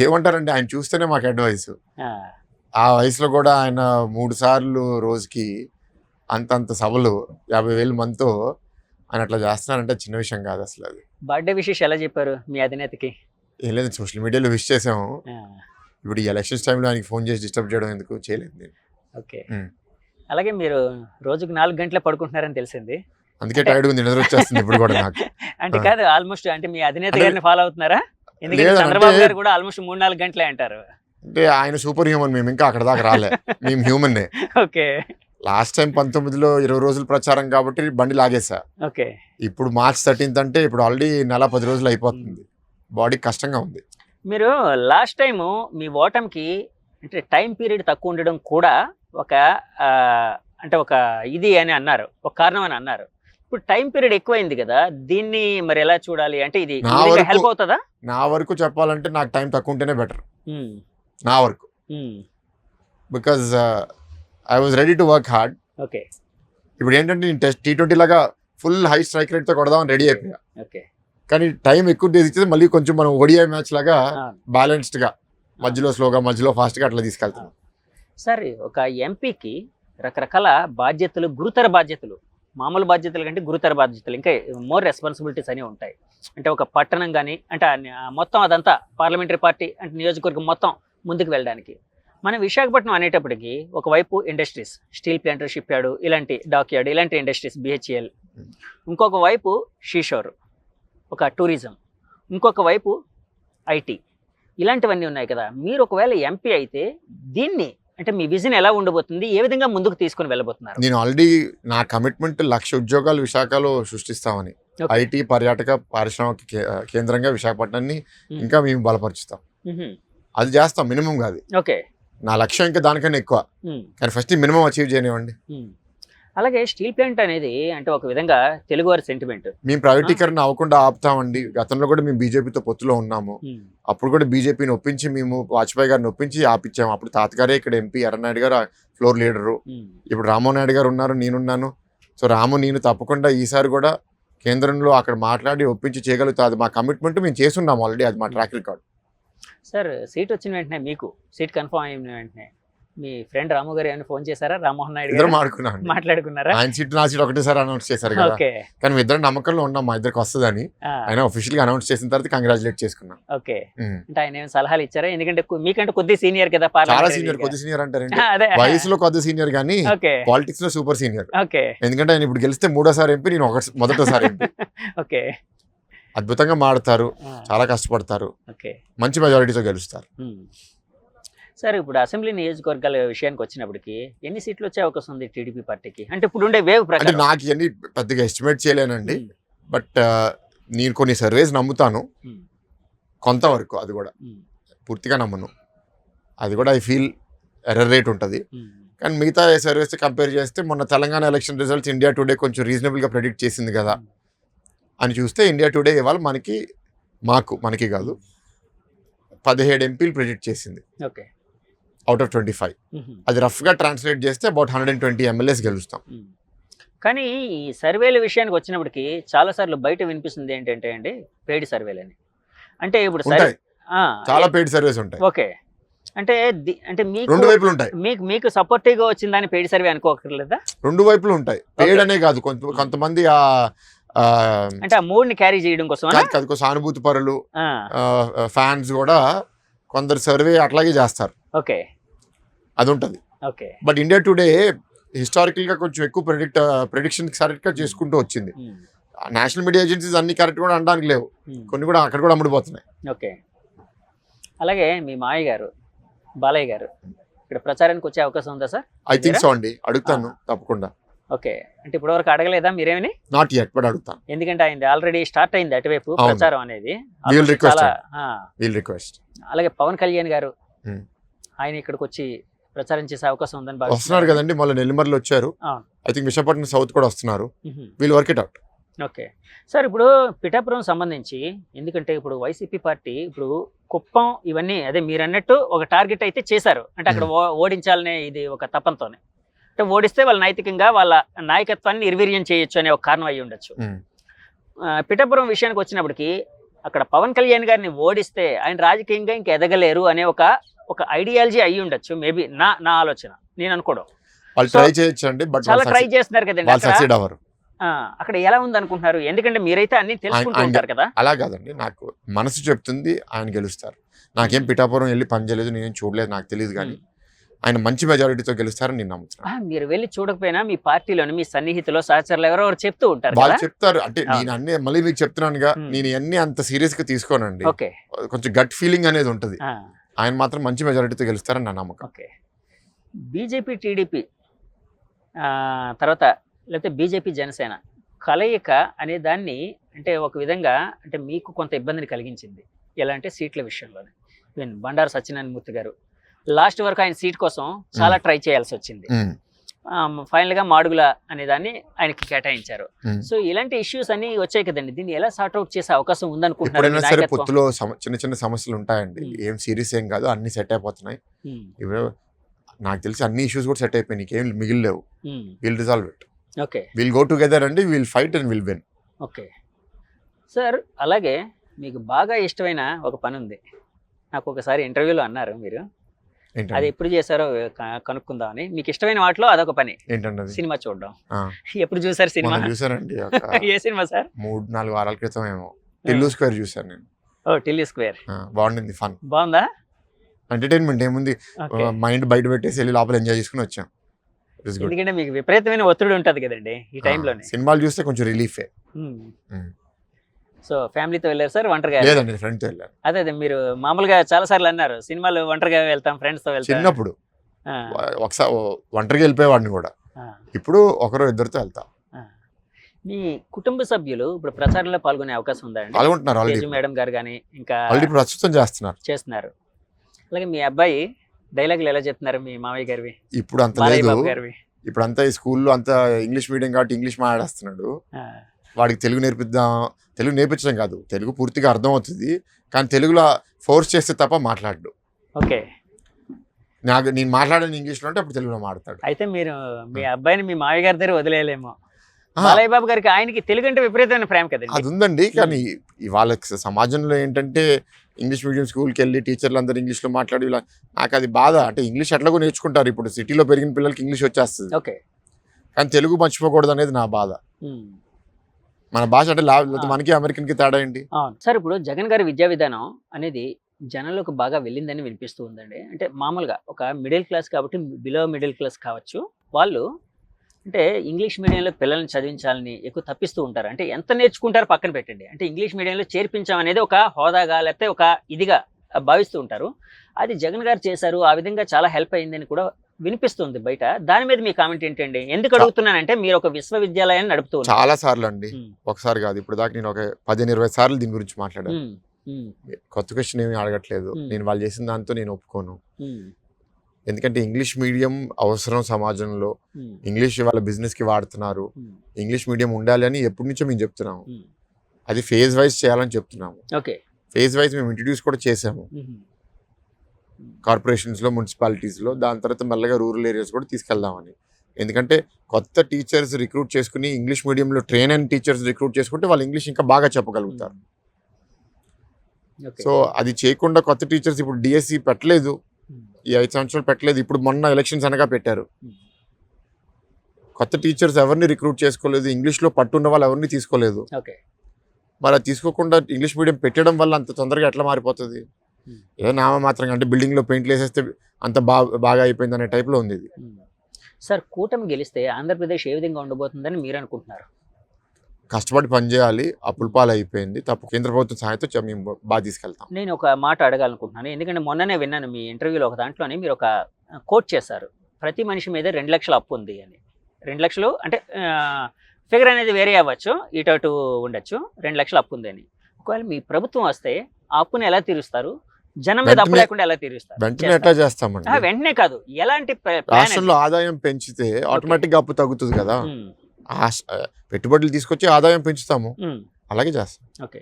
ఏమంటారండి, ఆయన చూస్తేనే మాకు అడ్వైస్. ఆ వయసులో కూడా ఆయన 3 సార్లు రోజుకి అంతంత సభలు 50,000 మందితో ఆయన అట్లా చేస్తున్నారంటే చిన్న విషయం కాదు అసలు. అది బర్త్డే విషెస్ ఎలా చెప్పారు మీ అధినేతకి? ఏం లేదు, సోషల్ మీడియాలో విష్ చేసాము. ఇప్పుడు ఈ ఎలక్షన్స్ టైంలో ఆయనకి ఫోన్ చేసి డిస్టర్బ్ చేయడం ఎందుకు, చేయలేదు నేను. ఓకే. అలాగే మీరు రోజుకు 4 గంటలే పడుకుంటున్నారని తెలిసింది, అందుకే టైర్డ్గా నిద్ర వచ్చేస్తుంది ఇప్పుడు కూడా నాకు. అంటే కాదు, ఆల్మోస్ట్ అంటే మీ అధినేత గారిని ఫాలో అవుతున్నారా? ఎందుకంటే లేదంటే- చంద్రబాబు గారు కూడా ఆల్మోస్ట్ 3-4 గంటలే అంటారు. అంటే ఆయన సూపర్ హ్యూమన్, మేము ఇంకా అక్కడ దాకా రాలే. మేము హ్యూమన్నే. ఓకే. లాస్ట్ టైం 19లో 20 రోజులు ప్రచారం కాబట్టి బండి లాగేసా. ఓకే. ఇప్పుడు March 13th అంటే ఇప్పుడు ఆల్రెడీ నెల 10 రోజులు అయిపోతుంది. బాడీకి కష్టంగా ఉంది. మీరు లాస్ట్ టైము మీ ఓటమికి అంటే టైం పీరియడ్ తక్కువ ఉండడం కూడా ఒక అంటే ఒక ఇది అని అన్నారు, ఒక కారణం అని అన్నారు. ఇప్పుడు టైం పీరియడ్ ఎక్కువైంది కదా, దీన్ని మరి ఎలా చూడాలి? అంటే ఇది నా వరకు- హెల్ప్ అవుతుందా? నా వరకు చెప్పాలంటే నాకు టైం తక్కువ ఉంటేనే బెటర్. నా వరకు. Because I was ready to work hard. Okay. ఇప్పుడు ఏంటంటే నేను T20 లాగా ఫుల్ హై స్ట్రైక్ రేట్తో కొడదామని రెడీ అయిపోయా. ఓకే. కానీ టైం ఎక్కువ డేస్ ఇచ్చేది మళ్ళీ కొంచెం మనం ODI మ్యాచ్ లాగా బ్యాలెన్స్డ్గా మధ్యలో స్లోగా మధ్యలో ఫాస్ట్గా అట్లా తీసుకెళ్తాం. సరే, ఒక ఎంపీకి రకరకాల బాధ్యతలు, గురుతర బాధ్యతలు, మామూలు బాధ్యతల కంటే గురుతర బాధ్యతలు, ఇంకా మోర్ రెస్పాన్సిబిలిటీస్ అనేవి ఉంటాయి. అంటే ఒక పట్టణం కానీ అంటే మొత్తం అదంతా పార్లమెంటరీ పార్టీ అంటే నియోజకవర్గం మొత్తం ముందుకు వెళ్ళడానికి. మన విశాఖపట్నం అనేటప్పటికి ఒకవైపు industries, steel plant, ship yard, ఇలాంటి డాక్ యార్డ్, ఇలాంటి ఇండస్ట్రీస్, BHEL, ఇంకొక వైపు షీషోర్, ఒక టూరిజం, ఇంకొక వైపు IT, ఇలాంటివన్నీ ఉన్నాయి కదా. మీరు ఒకవేళ ఎంపీ అయితే దీన్ని అంటే మీ విజన్ ఎలా ఉండబోతుంది, ఏ విధంగా ముందుకు తీసుకొని వెళ్ళబోతున్నారు? నేను ఆల్రెడీ నా కమిట్మెంట్ 1,00,000 ఉద్యోగాలు విశాఖలో సృష్టిస్తామని. IT పర్యాటక పారిశ్రామిక కేంద్రంగా విశాఖపట్నాన్ని ఇంకా మేము బలపరుచుతాం. అది చేస్తాం, మినిమం కాదు. ఓకే. నా లక్ష్యం ఇంకా దానికన్నా ఎక్కువ, కానీ ఫస్ట్ మినిమం అచీవ్ చేయనివ్వండి. అలాగే స్టీల్ ప్లాంట్ అనేది అంటే ఒక విధంగా తెలుగువారి సెంటిమెంట్. మేము ప్రైవేటీకరణ అవ్వకుండా ఆపుతామండి. గతంలో కూడా మేము బీజేపీతో పొత్తులో ఉన్నాము. అప్పుడు కూడా బీజేపీని ఒప్పించి మేము వాజ్పేయి గారిని ఒప్పించి ఆపిచ్చాము. అప్పుడు తాతగారే ఇక్కడ ఎంపీ, ఎర్రనాయుడు గారు ఫ్లోర్ లీడరు, ఇప్పుడు రామ్మోహన్ నాయుడు గారు ఉన్నారు, నేనున్నాను. సో నేను తప్పకుండా ఈసారి కూడా కేంద్రంలో అక్కడ మాట్లాడి ఒప్పించి చేయగలుగుతా. అది మా కమిట్మెంట్, మేము చేస్తున్నాము ఆల్రెడీ, అది మా ట్రాక్ రికార్డ్. సార్, సీట్ వచ్చిన వెంటనే, మీకు సీట్ కన్ఫర్మ్ అయిన వెంటనే మీ ఫ్రెండ్ రాము గారు ఏమైనా ఫోన్ చేశారా? రామ్మోహన్ నాయుడు ఇద్దరు గారు మాట్లాడుకున్నారా? ఆయన సీట్ నా సీట్ ఒకటేసారి అనౌన్స్ చేశారు కదా. కానీ మీ ఇద్దరు నమ్మకంలో ఉన్నాం మా ఇద్దరికి వస్తుందని. ఆయన అఫీషియల్ గా అనౌన్స్ చేసిన తర్వాత కంగ్రాచులేట్ చేసుకున్నాం. ఓకే. అంటే ఆయన ఏమైనా సలహాలు ఇచ్చారా? ఎందుకంటే మీకంటే కొద్ది సీనియర్ కదా. చాలా సీనియర్, కొద్ది సీనియర్ అంటారండి. వయసులో కొద్ది సీనియర్ కానీ పాలిటిక్స్ లో సూపర్ సీనియర్. ఎందుకంటే ఆయన ఇప్పుడు గెలిస్తే 3వ ఎంపీ, నేను మొదటిసారి ఎంపీ. ఓకే. అద్భుతంగా మాడతారు, చాలా కష్టపడతారు, మంచి మెజారిటీతో గెలుస్తారు. సార్, ఇప్పుడు అసెంబ్లీ నియోజకవర్గాల విషయానికి వచ్చినప్పటికి ఎన్ని సీట్లు వచ్చే అవకాశం ఉంది టీడీపీ పార్టీకి? అంటే ఇప్పుడు ఉండే వేవ్ ప్రకారం. నాకు ఇవన్నీ పెద్దగా ఎస్టిమేట్ చేయలేనండి, బట్ నేను కొన్ని సర్వేస్ నమ్ముతాను కొంతవరకు. అది కూడా పూర్తిగా నమ్మను. అది కూడా ఐ ఫీల్ ఎర్రర్ రేట్ ఉంటుంది. కానీ మిగతా సర్వేస్ కంపేర్ చేస్తే మొన్న Telangana election results India today కొంచెం రీజనబుల్గా ప్రెడిక్ట్ చేసింది కదా అని చూస్తే, ఇండియా టుడే ఇవాళ మనకి కాదు 17 ఎంపీలు ప్రెడిక్ట్ చేసింది అవుట్ ఆఫ్ 25. అది రఫ్గా ట్రాన్స్లేట్ చేస్తే అబౌట్ 120 ఎమ్మెల్యేస్ గెలుస్తాం. కానీ ఈ సర్వేల విషయానికి వచ్చినప్పటికి చాలా సార్లు బయట వినిపిస్తుంది ఏంటంటే అండి, పెయిడ్ సర్వేలని. అంటే ఇప్పుడు చాలా పెయిడ్ సర్వేస్ ఉంటాయి. ఓకే. అంటే అంటే మీకు రెండు వైపులు ఉంటాయి. మీకు సపోర్టివ్ గా వచ్చిందని పెయిడ్ సర్వే అనుకోకర్లేదా? రెండు వైపులు ఉంటాయి. పెయిడ్ అనే కాదు, కొంతమంది అంటే ఆ మూడ్ని క్యారీ చేయడం కోసం సానుభూతి పరులు, ఫ్యాన్స్ కూడా కొందరు సర్వే అట్లాగే చేస్తారు. ఓకే. అది ఉంటుంది. Okay. But India today historical గా కొంచెం ఎక్కువ ప్రెడిక్షన్ కరెక్ట్ గా చేసుకుంటూ వచ్చింది. నేషనల్ మీడియా ఏజెన్సీస్ అన్ని కరెక్ట్ కూడా అనడానికి లేవు, కొన్ని కూడా అక్కడ కూడా అమ్ముడిపోతున్నాయి. ఓకే. అలాగే మీ మాయ గారు బాలయ్య గారు ఇక్కడ ప్రచారానికి వచ్చే అవకాశం ఉందా సార్? ఐ థింక్ సో అండి, అడుగుతాను తప్పకుండా. ఓకే. అంటే ఇప్పటివరకు అడగలేదా మీరేమని? నాట్ యెట్, బట్ అడుగుతాను. ఎందుకంటే ఆయన ఆల్రెడీ స్టార్ట్ అయింది అటువైపు ప్రచారం అనేది. అలాగే పవన్ కళ్యాణ్ గారు ఆయన ఇక్కడికి వచ్చి ప్రచారం చేసే అవకాశం ఉందని వస్తున్నారు కదండి. మళ్ళీ నెల్లిమర్లు వచ్చారు, ఐ థింక్ విశాఖపట్నం సౌత్ కూడా వస్తున్నారు. Wheel work it out. Okay sir, ఇప్పుడు పిఠాపురం సంబంధించి ఎందుకంటే ఇప్పుడు వైసీపీ పార్టీ ఇప్పుడు కుప్పం ఇవన్నీ అదే మీరు అన్నట్టు ఒక టార్గెట్ అయితే చేశారు. అంటే అక్కడ ఓడించాలనే ఇది ఒక తపంతోనే, అంటే ఓడిస్తే వాళ్ళ నైతికంగా వాళ్ళ నాయకత్వాన్ని నిర్వీర్యం చేయొచ్చు అనే ఒక కారణం అయ్యి ఉండొచ్చు. పిఠాపురం విషయానికి వచ్చినప్పటికీ అక్కడ పవన్ కళ్యాణ్ గారిని ఓడిస్తే ఆయన రాజకీయంగా ఇంకా ఎదగలేరు అనే ఒక ఐడియాలజీ అయ్యి ఉండొచ్చు. మేబీ నా ఆలోచన, నేను అనుకోవడం. చాలా ట్రై చేస్తున్నారు కదండి. అక్కడ ఎలా ఉంది అనుకుంటున్నారు? ఎందుకంటే మీరైతే అన్ని తెలుసుకుంటూ ఉంటారు కదా. అలా కాదండి, నాకు మనసు చెప్తుంది ఆయన గెలుస్తారు. నాకేం పిఠాపురం వెళ్ళి పని చేయలేదు, నేనేం చూడలేదు, నాకు తెలియదు. కానీ ఆయన మంచి మెజారిటీతో గెలుస్తారని నేను నమ్ముతున్నాను. మీరు వెళ్ళి చూడకపోయినా మీ పార్టీలోని మీ సన్నిహితులు సహచరులు ఎవరెవరు చెప్తూ ఉంటారు వాళ్ళు కదా. చెప్తారు అంటే అవును. నేను అన్ని మళ్ళీ మీకు చెప్తున్నానుగా, Hmm. నేను ఇవన్నీ అంత సీరియస్ గా తీసుకోనండి. ఓకే. కొంచెం గట్ ఫీలింగ్ అనేది ఉంటది. ఆ, ఆయన మాత్రం మంచి మెజారిటీతో గెలుస్తారని నా నమ్మకం. ఓకే. బీజేపీ టీడీపీ తర్వాత లేకపోతే బీజేపీ జనసేన కలయిక అనే దాన్ని అంటే ఒక విధంగా అంటే మీకు కొంత ఇబ్బందిని కలిగించింది. ఎలా అంటే సీట్ల విషయంలోనే. ఈవెన్ బండారు సత్యనారాయణమూర్తి గారు లాస్ట్ వరకు ఆయన సీట్ కోసం చాలా ట్రై చేయాల్సి వచ్చింది. ఫైనల్ గా మాడుగుల అనే దాన్ని ఆయనకి కేటాయించారు. సో ఇలాంటి ఇష్యూస్ అన్ని వచ్చాయి కదండి, దీన్ని ఎలా సార్ట్ అవుట్ చేసే అవకాశం ఉందనుకుంటున్నారు? ఎప్పుడైనా సరే పొత్తులో చిన్న చిన్న సమస్యలు ఉంటాయండి. ఏం సీరియస్ ఏం కాదు, అన్ని సెట్ అయిపోతున్నాయి. ఇప్పుడు నాకు తెలిసి అన్ని ఇష్యూస్ కూడా సెట్ అయిపోయి నీకేం మిగిలిలేవు. Will resolve it. Okay. Will go together అండి, will fight and will win. Okay sir, అలాగే మీకు బాగా ఇష్టమైన ఒక పని ఉంది. నాకు ఒకసారి ఇంటర్వ్యూలో అన్నారు మీరు, అది ఏంటండి ఎప్పుడు చేశారో కనుక్కుందామని. మీకు ఇష్టమైన వాటిలో అదొక పని, ఏంటండి అది? సినిమా చూడడం. ఆ, ఎప్పుడు చూసారు సినిమా? మొన్న చూసానండి ఏ సినిమా సార్? 3-4 వారాల క్రితం ఏమో టిల్లు స్క్వేర్ చూసాను నేను. ఓ, టిల్లీ స్క్వేర్. బాగుండింది, ఫన్ బాగుందా? ఎంటర్టైన్మెంట్ ఏముంది, ఓకే. మైండ్ బయట పెట్టేసి వెళ్ళి లోపల ఎంజాయ్ చేసుకుని వచ్చాం. It is good. ఎందుకంటే మీకు విపరీతమైన ఒత్తిడి ఉంటది కదండి ఈ టైంలోనే. సినిమాలు చూస్తే కొంచెం రిలీఫే. సో ఫ్యామిలీతో వెళ్ళారు సార్, ఒంటరిగా? లేదండి, ఫ్రెండ్తో వెళ్ళాను. అదే మీరు మామూలుగా చాలా సార్లు అన్నారు సినిమాలు ఒంటరిగా వెళ్తాం, ఫ్రెండ్స్ తో వెళ్తాం. చిన్నప్పుడు ఆ, ఒకసారి ఒంటరిగా వెళ్ళిపోయేవాడిని కూడా. ఆ, ఇప్పుడు ఒకరు ఇద్దరితో వెళ్తాం. ఆ. మీ కుటుంబ సభ్యులు ఇప్పుడు ప్రచారంలో పాల్గొనే అవకాశం ఉందా అండి? పాల్గొంటున్నారు ఆల్రెడీ. తేజు మేడం గారు కానీ ఇంకా ఆల్రెడీ ప్రస్తుతం చేస్తున్నారు. చేస్తున్నారు. అలాగే మీ అబ్బాయి డైలాగులు ఎలా చెప్తున్నారు మీ మామయ్య గారివి, ఇప్పుడు అంత బాలయ్య లేదు. బాబు గారివి? ఇప్పుడు అంతా ఈ స్కూల్లో అంతా ఇంగ్లీష్ మీడియం కాబట్టి ఇంగ్లీష్ మాట్లాడేస్తున్నాడు. ఆ, వాడికి తెలుగు నేర్పిద్దాం, తెలుగు నేర్పించడం కాదు, తెలుగు పూర్తిగా అర్థం అవుతుంది, కానీ తెలుగులో ఫోర్స్ చేస్తే తప్ప మాట్లాడు. ఓకే. నేను మాట్లాడని ఇంగ్లీష్లో అంటే అప్పుడు తెలుగులో మాట్లాడతాడు. అయితే మీరు మీ అబ్బాయిని మీ మామయ్య గారి దగ్గర వదిలేయలేమో. ఆ, బాలయ్య బాబు గారికి ఆయనకి తెలుగు అంటే విపరీతమైన ప్రేమ కదండి. అది ఉందండి, కానీ ఇవాళ సమాజంలో ఏంటంటే ఇంగ్లీష్ మీడియం స్కూల్కి వెళ్ళి టీచర్లు అందరూ ఇంగ్లీష్లో మాట్లాడి ఇలా నాకు అది బాధ. అంటే ఇంగ్లీష్ ఎట్లాగో నేర్చుకుంటారు, ఇప్పుడు సిటీలో పెరిగిన పిల్లలకి ఇంగ్లీష్ వచ్చేస్తుంది, ఓకే. కానీ తెలుగు మర్చిపోకూడదు అనేది నా బాధ. ఉమ్. మన భాష అంటే మనకి అమెరికన్కి తేడా ఏంటి? అవును సార్, ఇప్పుడు జగన్ గారి విద్యా విధానం అనేది జనంలోకి బాగా వెళ్ళిందని వినిపిస్తూ ఉందండి. అంటే మామూలుగా ఒక మిడిల్ క్లాస్ కాబట్టి బిలో మిడిల్ క్లాస్ కావచ్చు, వాళ్ళు అంటే ఇంగ్లీష్ మీడియంలో పిల్లల్ని చదివించాలని ఎక్కువ తప్పిస్తూ ఉంటారు. అంటే ఎంత నేర్చుకుంటారో పక్కన పెట్టండి, అంటే ఇంగ్లీష్ మీడియంలో చేర్పించాం అనేది ఒక హోదాగా లేకపోతే ఒక ఇదిగా భావిస్తూ ఉంటారు. అది జగన్ గారు చేశారు, ఆ విధంగా చాలా హెల్ప్ అయిందని కూడా వినిపిస్తుంది బయట. దాని మీద మీ కామెంట్ ఏంటండి? ఎందుకు అడుగుతున్నానంటే మీరు ఒక విశ్వవిద్యాలయాన్ని నడుపుతూ ఉన్నారు. చాలా సార్లు అండి, ఉమ్, ఒకసారి కాదు, ఇప్పుడు దాకా నేను ఒక 15-20 సార్లు దీని గురించి మాట్లాడాను. ఉమ్, ఉమ్, కొత్త క్వశ్చన్ ఏమీ అడగట్లేదు. ఉమ్. నేను వాళ్ళు చేసిన దాంతో నేను ఒప్పుకోను. ఉమ్, ఎందుకంటే ఇంగ్లీష్ మీడియం అవసరం సమాజంలో. ఉమ్, ఇంగ్లీష్ వాళ్ళ బిజినెస్కి వాడుతున్నారు. ఉమ్, ఇంగ్లీష్ మీడియం ఉండాలి అని ఎప్పటి నుంచో మేము చెప్తున్నాము. ఉమ్. అది ఫేజ్ వైజ్ చేయాలని చెప్తున్నాము. ఓకే. ఫేజ్ వైజ్ మేము ఇంట్రడ్యూస్ కూడా చేసాము ఉమ్, కార్పొరేషన్స్లో, మున్సిపాలిటీస్లో. దాని తర్వాత మెల్లగా రూరల్ ఏరియాస్ కూడా తీసుకెళ్దామని. ఎందుకంటే కొత్త టీచర్స్ రిక్రూట్ చేసుకుని ఇంగ్లీష్ మీడియంలో ట్రైన్ అయిన టీచర్స్ రిక్రూట్ చేసుకుంటే వాళ్ళు ఇంగ్లీష్ ఇంకా బాగా చెప్పగలుగుతారు. ఓకే. సో అది చేయకుండా కొత్త టీచర్స్ ఇప్పుడు డిఎస్సి పెట్టలేదు, ఉమ్, ఈ 5 సంవత్సరాలు పెట్టలేదు, ఇప్పుడు మొన్న ఎలక్షన్స్ అనగా పెట్టారు. ఉమ్. కొత్త టీచర్స్ ఎవరిని రిక్రూట్ చేసుకోలేదు, ఇంగ్లీష్లో పట్టున్న వాళ్ళు ఎవరిని తీసుకోలేదు. ఓకే. మరి అది తీసుకోకుండా ఇంగ్లీష్ మీడియం పెట్టడం వల్ల అంత తొందరగా ఎట్లా మారిపోతుంది? ఉమ్. ఏదో నామమాత్రంగా అంటే బిల్డింగ్లో పెయింట్లు వేసేస్తే అంత బాగా అయిపోయింది అనే టైప్లో ఉంది ఇది. ఉమ్. సార్, కూటమి గెలిస్తే ఆంధ్రప్రదేశ్ ఏ విధంగా ఉండబోతుందని మీరు అనుకుంటున్నారు? కష్టపడి పనిచేయాలి, అప్పుల పాలు అయిపోయింది, తప్పు కేంద్ర ప్రభుత్వం సహాయంతో మేము బాగా తీసుకెళ్తాం. నేను ఒక మాట అడగాలనుకుంటున్నాను, ఎందుకంటే మొన్ననే విన్నాను మీ ఇంటర్వ్యూలో ఒక దాంట్లోనే మీరు ఒక కోట్ చేశారు, ప్రతి మనిషి మీద 2 లక్షల అప్పు ఉంది అని. 2 లక్షలు అంటే ఫిగర్ అనేది వేరే అవ్వచ్చు, ఇటు అటు ఉండొచ్చు. 2 లక్షల అప్పు ఉంది అని. ఒకవేళ మీ ప్రభుత్వం వస్తే ఆ అప్పుని ఎలా తీరుస్తారు? జనం మీద అప్పు లేకుండా ఎలా తీరుస్తారు? వెంటనే ఎట్లా చేస్తామండి? వెంటనే కాదు, ఎలాంటి రాష్ట్రంలో ఆదాయం పెంచితే ఆటోమేటిక్గా అప్పు తగ్గుతుంది కదా. పెట్టుబడులు తీసుకొచ్చి ఆదాయం పెంచుతాము, అలాగే చేస్తాం. ఓకే.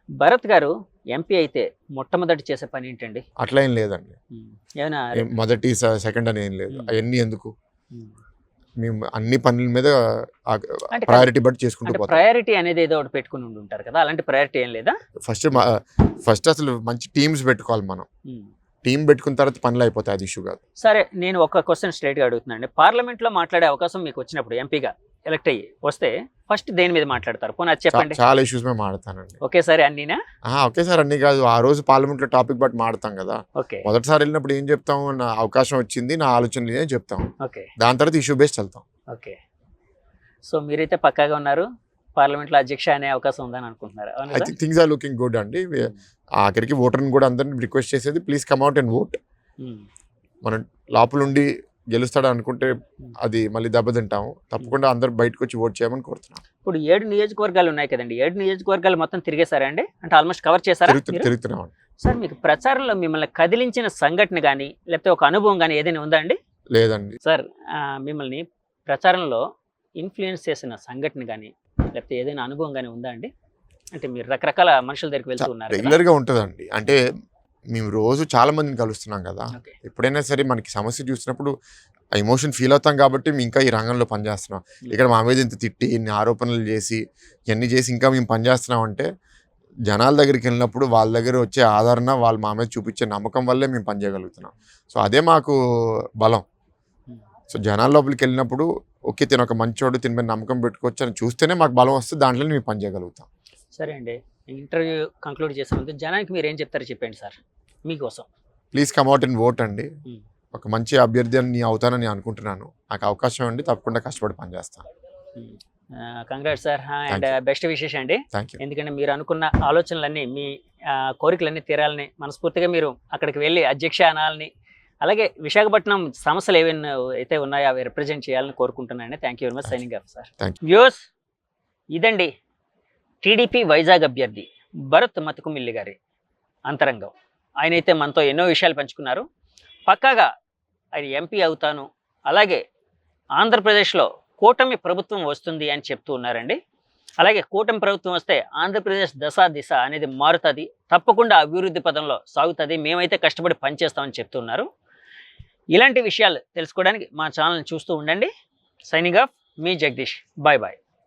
భరత్ గారు ఎంపీ అయితే మొట్టమొదటి చేసే పని ఏంటండి? అట్లా ఏం లేదండి, ఏమైనా మొదటి సెకండ్ అని ఏం లేదు. అవన్నీ ఎందుకు, ఉమ్. మేము అన్ని పనుల మీద అంటే ప్రయారిటీ బట్టి చేసుకుంటూ అంటే పోతాం. ప్రయారిటీ అనేది ఏదో ఒకటి పెట్టుకుని ఉంటారు కదా, అలాంటి ప్రయారిటీ ఏం లేదా? ఫస్ట్ అసలు మంచి టీమ్స్ పెట్టుకోవాలి మనం. ఉమ్. టీం పెట్టుకున్న తర్వాత పనులు అయిపోతాయి, అది ఇష్యూ కాదు. సరే, నేను ఒక క్వశ్చన్ స్ట్రైట్గా అడుగుతున్నాను. పార్లమెంట్లో మాట్లాడే అవకాశం మీకు వచ్చినప్పుడు ఎంపీగా ఎలక్ట్ అయ్యి వస్తే ఫస్ట్ దేని మీద మాట్లాడతారు? పోనీ అది చెప్పండి. చాలా ఇష్యూస్ మేము మాడతానండి. ఒకేసారి అన్నీనా? ఒకేసారి అన్ని కాదు, ఆ రోజు పార్లమెంట్లో టాపిక్ బట్టి మాడతాం కదా. ఓకే మొదటిసారి వెళ్ళినప్పుడు ఏం చెప్తాం, నా అవకాశం వచ్చింది, నా ఆలోచనలు ఏం చెప్తాం. ఓకే దాని తర్వాత ఇష్యూ బేస్ వెళ్తాం. ఓకే. సో మీరైతే పక్కాగా ఉన్నారు, పార్లమెంట్లో అధ్యక్ష అనే అవకాశం ఉందని అనుకుంటున్నారు? అవును ఐ కదా? Think things are looking good అండి. ఆఖరికి ఓటర్ని కూడా అందరిని రిక్వెస్ట్ చేసేది, please come out and vote. మనం లోపలుండి గెలుస్తాడు అనుకుంటే అది మళ్ళీ దెబ్బతింటాము. తప్పకుండా అందరు బయటకు వచ్చి ఓట్ చేయమని కోరుతున్నాం. ఇప్పుడు 7 నియోజకవర్గాలు ఉన్నాయి కదండి, 7 నియోజకవర్గాలు మొత్తం తిరిగేశారా అండి? అంటే ఆల్మోస్ట్ కవర్ చేశారా మీరు? తిరుగుతున్నాం. సార్ మీకు ప్రచారంలో మిమ్మల్ని కదిలించిన సంఘటన కానీ లేకపోతే ఒక అనుభవం కానీ ఏదైనా ఉందా అండి? లేదండి. సార్ మిమ్మల్ని ప్రచారంలో ఇన్ఫ్లుయెన్స్ చేసిన సంఘటన కానీ లేకపోతే ఏదైనా అనుభవం కానీ ఉందా అండి? అంటే మీరు రకరకాల మనుషుల దగ్గరికి వెళ్తూ ఉన్నారు కదా. రెగ్యులర్గా ఉంటుందండి. అంటే మేము రోజు చాలా మందిని కలుస్తున్నాం కదా. ఓకే. ఎప్పుడైనా సరే మనకి సమస్య చూసినప్పుడు ఆ ఎమోషన్ ఫీల్ అవుతాం కాబట్టి మేము ఇంకా ఈ రంగంలో పనిచేస్తున్నాం. ఇక్కడ మా మీద ఇంత తిట్టి ఇన్ని ఆరోపణలు చేసి ఇవన్నీ చేసి ఇంకా మేము పనిచేస్తున్నాం అంటే జనాల దగ్గరికి వెళ్ళినప్పుడు వాళ్ళ దగ్గర వచ్చే ఆదరణ, వాళ్ళు మా మీద చూపించే నమ్మకం వల్లే మేము పనిచేయగలుగుతున్నాం. సో అదే మాకు బలం. సో జనాల లోపలికి వెళ్ళినప్పుడు ఓకే తిన ఒక మంచోడు, తిన మీద నమ్మకం పెట్టుకోవచ్చు అని చూస్తేనే మాకు బలం వస్తే దాంట్లో మేము పనిచేయగలుగుతాం. సరే అండి, ఇంటర్వ్యూ కంక్లూడ్ చేసే ముందు జనానికి మీరు ఏం చెప్తారో చెప్పండి సార్ మీకోసం. Please come out and vote అండి. ఒక మంచి అభ్యర్థి అని అవుతానని అనుకుంటున్నాను. నాకు అవకాశం అండి, తప్పకుండా కష్టపడి పనిచేస్తాను. Congrats sir and best wishes అండి. Thank you. ఎందుకంటే మీరు అనుకున్న ఆలోచనలన్నీ, మీ కోరికలన్నీ తీరాలని, మనస్ఫూర్తిగా మీరు అక్కడికి వెళ్ళి అధ్యక్ష అనాలని, అలాగే విశాఖపట్నం సమస్యలు ఏవైనా అయితే ఉన్నాయో అవి రిప్రజెంట్ చేయాలని కోరుకుంటున్నాను. Thank you very much. Signing off sir. Views, ఇదండి టీడీపీ వైజాగ్ అభ్యర్థి భరత్ మతుకుమిల్లి గారి అంతరంగం. ఆయన అయితే మనతో ఎన్నో విషయాలు పంచుకున్నారు. పక్కాగా ఆయన ఎంపీ అవుతాను, అలాగే ఆంధ్రప్రదేశ్లో కూటమి ప్రభుత్వం వస్తుంది అని చెప్తూ ఉన్నారండి. అలాగే కూటమి ప్రభుత్వం వస్తే ఆంధ్రప్రదేశ్ దిశ అనేది మారుతుంది, తప్పకుండా అభివృద్ధి పదంలో సాగుతుంది, మేమైతే కష్టపడి పనిచేస్తామని చెప్తున్నారు. ఇలాంటి విషయాలు తెలుసుకోవడానికి మా ఛానల్ని చూస్తూ ఉండండి. సైనింగ్ ఆఫ్, మీ జగదీష్. Bye bye.